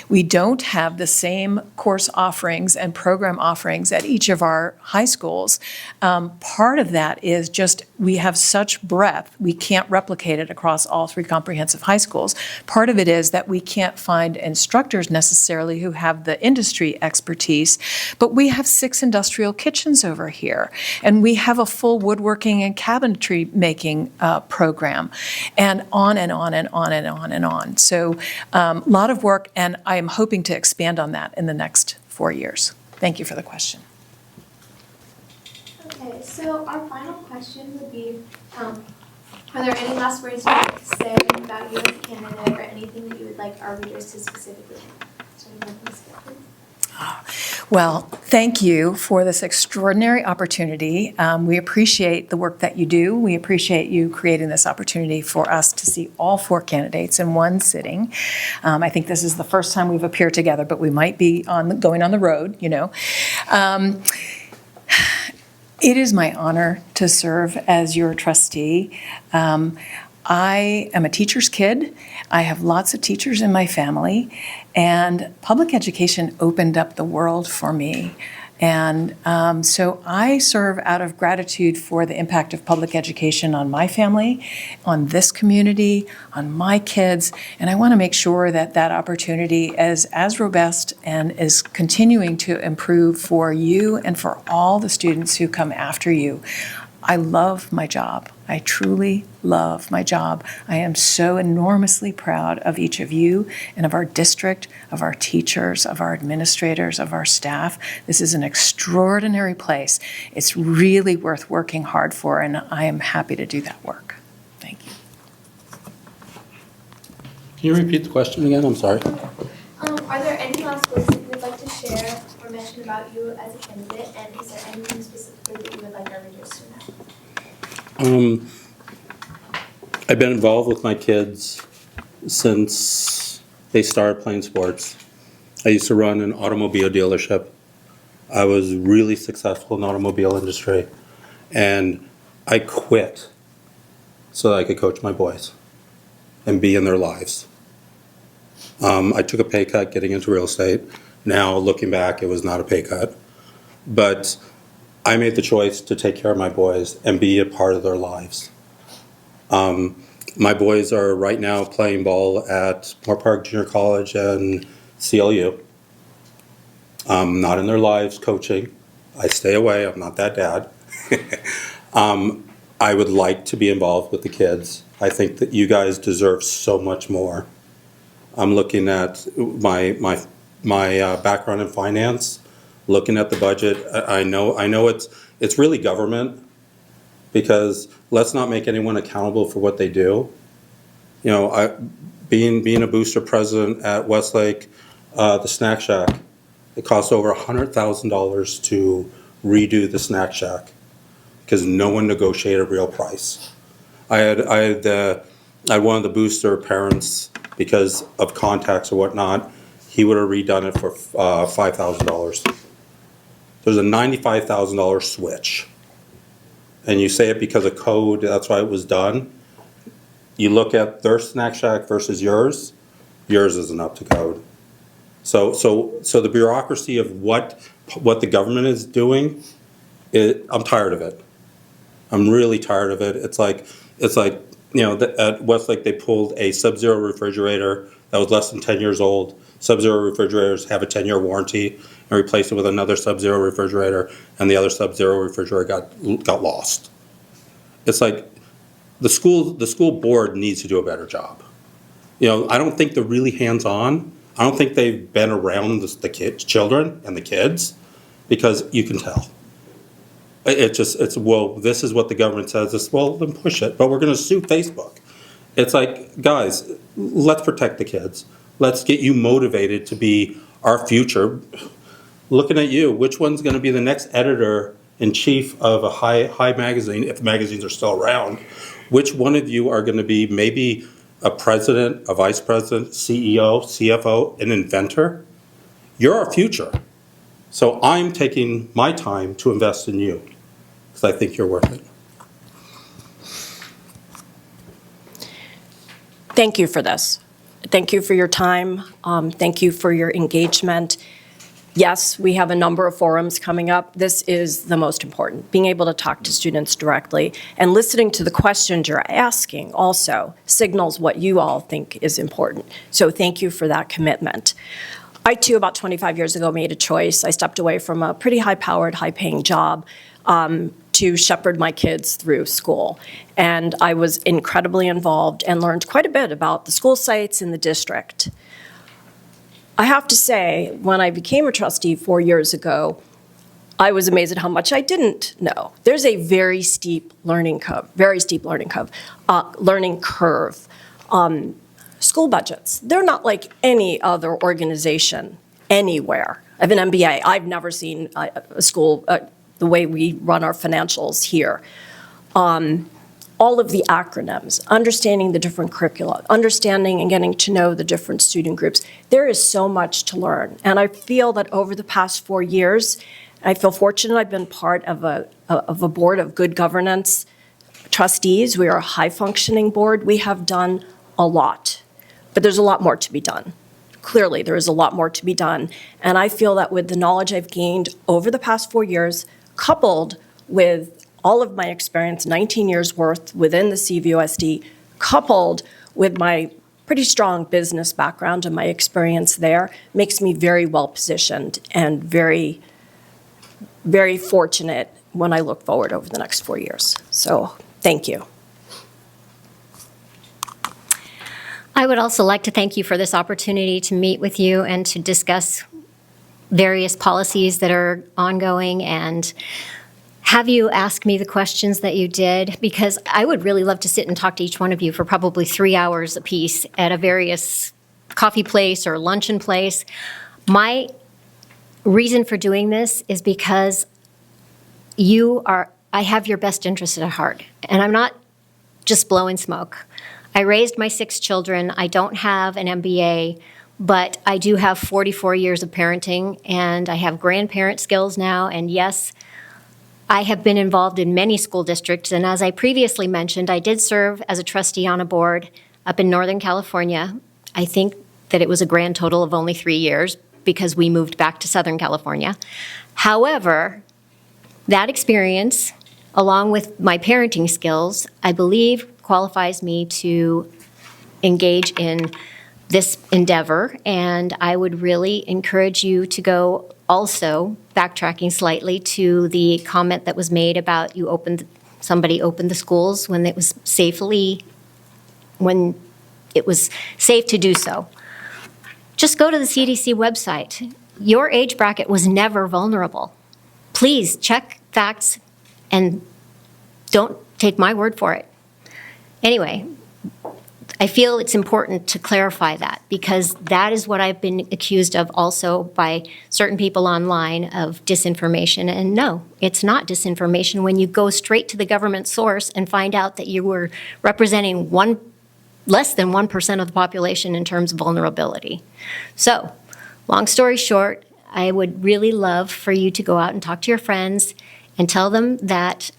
We don't have the same course offerings and program offerings at each of our high schools. Part of that is just we have such breadth, we can't replicate it across all 3 comprehensive high schools. Part of it is that we can't find instructors necessarily who have the industry expertise, but we have 6 industrial kitchens over here, and we have a full woodworking and cabinetry making program, and on and on and on and on and on. So a lot of work, and I am hoping to expand on that in the next 4 years. Thank you for the question. Okay, so our final question would be, are there any last words you'd like to say about you as a candidate, or anything that you would like our readers to specifically know? Well, thank you for this extraordinary opportunity. We appreciate the work that you do. We appreciate you creating this opportunity for us to see all 4 candidates in one sitting. I think this is the first time we've appeared together, but we might be going on the road, It is my honor to serve as your trustee. I am a teacher's kid. I have lots of teachers in my family, and public education opened up the world for me. And so I serve out of gratitude for the impact of public education on my family, on this community, on my kids, and I want to make sure that that opportunity is as robust and is continuing to improve for you and for all the students who come after you. I love my job. I truly love my job. I am so enormously proud of each of you and of our district, of our teachers, of our administrators, of our staff. This is an extraordinary place. It's really worth working hard for, and I am happy to do that work. Thank you. Can you repeat the question again? I'm sorry. Are there any last words that you would like to share or mention about you as a candidate, and is there anything specifically that you would like our readers to know? I've been involved with my kids since they started playing sports. I used to run an automobile dealership. I was really successful in the automobile industry, and I quit so that I could coach my boys and be in their lives. I took a pay cut getting into real estate. Now, looking back, it was not a pay cut. But I made the choice to take care of my boys and be a part of their lives. My boys are right now playing ball at Moore Park Junior College and CLU. Not in their lives coaching. I stay away. I'm not that dad. I would like to be involved with the kids. I think that you guys deserve so much more. I'm looking at my background in finance, looking at the budget. I know it's really government, because let's not make anyone accountable for what they do. You know, being a booster president at Westlake, the Snack Shack, it cost over $100,000 to redo the Snack Shack because no one negotiated a real price. I had one of the booster parents, because of contacts or whatnot, he would have redone it for $5,000. There's a $95,000 switch. And you say it because of code, that's why it was done. You look at their Snack Shack versus yours isn't up to code. So the bureaucracy of what the government is doing, I'm tired of it. I'm really tired of it. It's like you know, at Westlake they pulled a Sub-Zero refrigerator that was less than 10 years old. Sub-Zero refrigerators have a 10-year warranty, and replaced it with another Sub-Zero refrigerator, and the other Sub-Zero refrigerator got lost. It's like the school board needs to do a better job. You know, I don't think they're really hands-on. I don't think they've been around the children and the kids, because you can tell. Well, this is what the government says. Well, then push it. But we're going to sue Facebook. It's like, guys, let's protect the kids. Let's get you motivated to be our future. Looking at you, which one's going to be the next editor-in-chief of a high magazine, if magazines are still around? Which one of you are going to be maybe a president, a vice president, CEO, CFO, an inventor? You're our future. So I'm taking my time to invest in you, because I think you're worth it. Thank you for this. Thank you for your time. Thank you for your engagement. Yes, we have a number of forums coming up. This is the most important, being able to talk to students directly, and listening to the questions you're asking also signals what you all think is important. So thank you for that commitment. I, too, about 25 years ago, made a choice. I stepped away from a pretty high-powered, high-paying job to shepherd my kids through school. And I was incredibly involved and learned quite a bit about the school sites in the district. I have to say, when I became a trustee 4 years ago, I was amazed at how much I didn't know. There's a very steep learning curve. School budgets, they're not like any other organization anywhere. I have an MBA. I've never seen a school the way we run our financials here. All of the acronyms, understanding the different curricula, understanding and getting to know the different student groups. There is so much to learn. And I feel that over the past 4 years, I feel fortunate I've been part of a board of good governance trustees. We are a high-functioning board. We have done a lot, but there's a lot more to be done. Clearly, there is a lot more to be done. And I feel that with the knowledge I've gained over the past 4 years, coupled with all of my experience, 19 years worth within the CVUSD, coupled with my pretty strong business background and my experience there, makes me very well positioned and very, very fortunate when I look forward over the next 4 years. So thank you. I would also like to thank you for this opportunity to meet with you and to discuss various policies that are ongoing and have you ask me the questions that you did, because I would really love to sit and talk to each one of you for probably 3 hours apiece at a various coffee place or luncheon place. My reason for doing this is because I have your best interest at heart, and I'm not just blowing smoke. I raised my 6 children. I don't have an MBA, but I do have 44 years of parenting, and I have grandparent skills now, and yes, I have been involved in many school districts, and as I previously mentioned, I did serve as a trustee on a board up in Northern California. I think that it was a grand total of only 3 years because we moved back to Southern California. However, that experience, along with my parenting skills, I believe qualifies me to engage in this endeavor, and I would really encourage you to go also, backtracking slightly to the comment that was made about somebody opened the schools when it was safe to do so. Just go to the CDC website. Your age bracket was never vulnerable. Please check facts and don't take my word for it. Anyway, I feel it's important to clarify that because that is what I've been accused of also by certain people online of disinformation. And no, it's not disinformation when you go straight to the government source and find out that you were representing less than 1% of the population in terms of vulnerability. So, long story short, I would really love for you to go out and talk to your friends and tell them that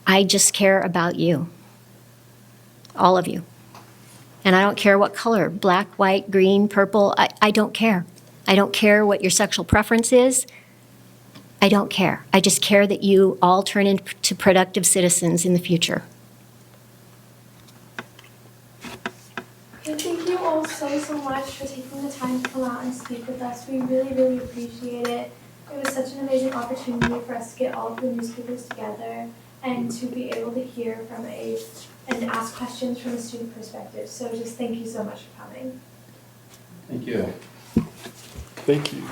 I just care about you, all of you. And I don't care what color, black, white, green, purple, I don't care. I don't care what your sexual preference is. I don't care. I just care that you all turn into productive citizens in the future. Thank you all so much for taking the time to come out and speak with us. We really, really appreciate it. It was such an amazing opportunity for us to get all of the newspapers together and to be able to hear and ask questions from a student perspective. So just thank you so much for coming. Thank you. Thank you.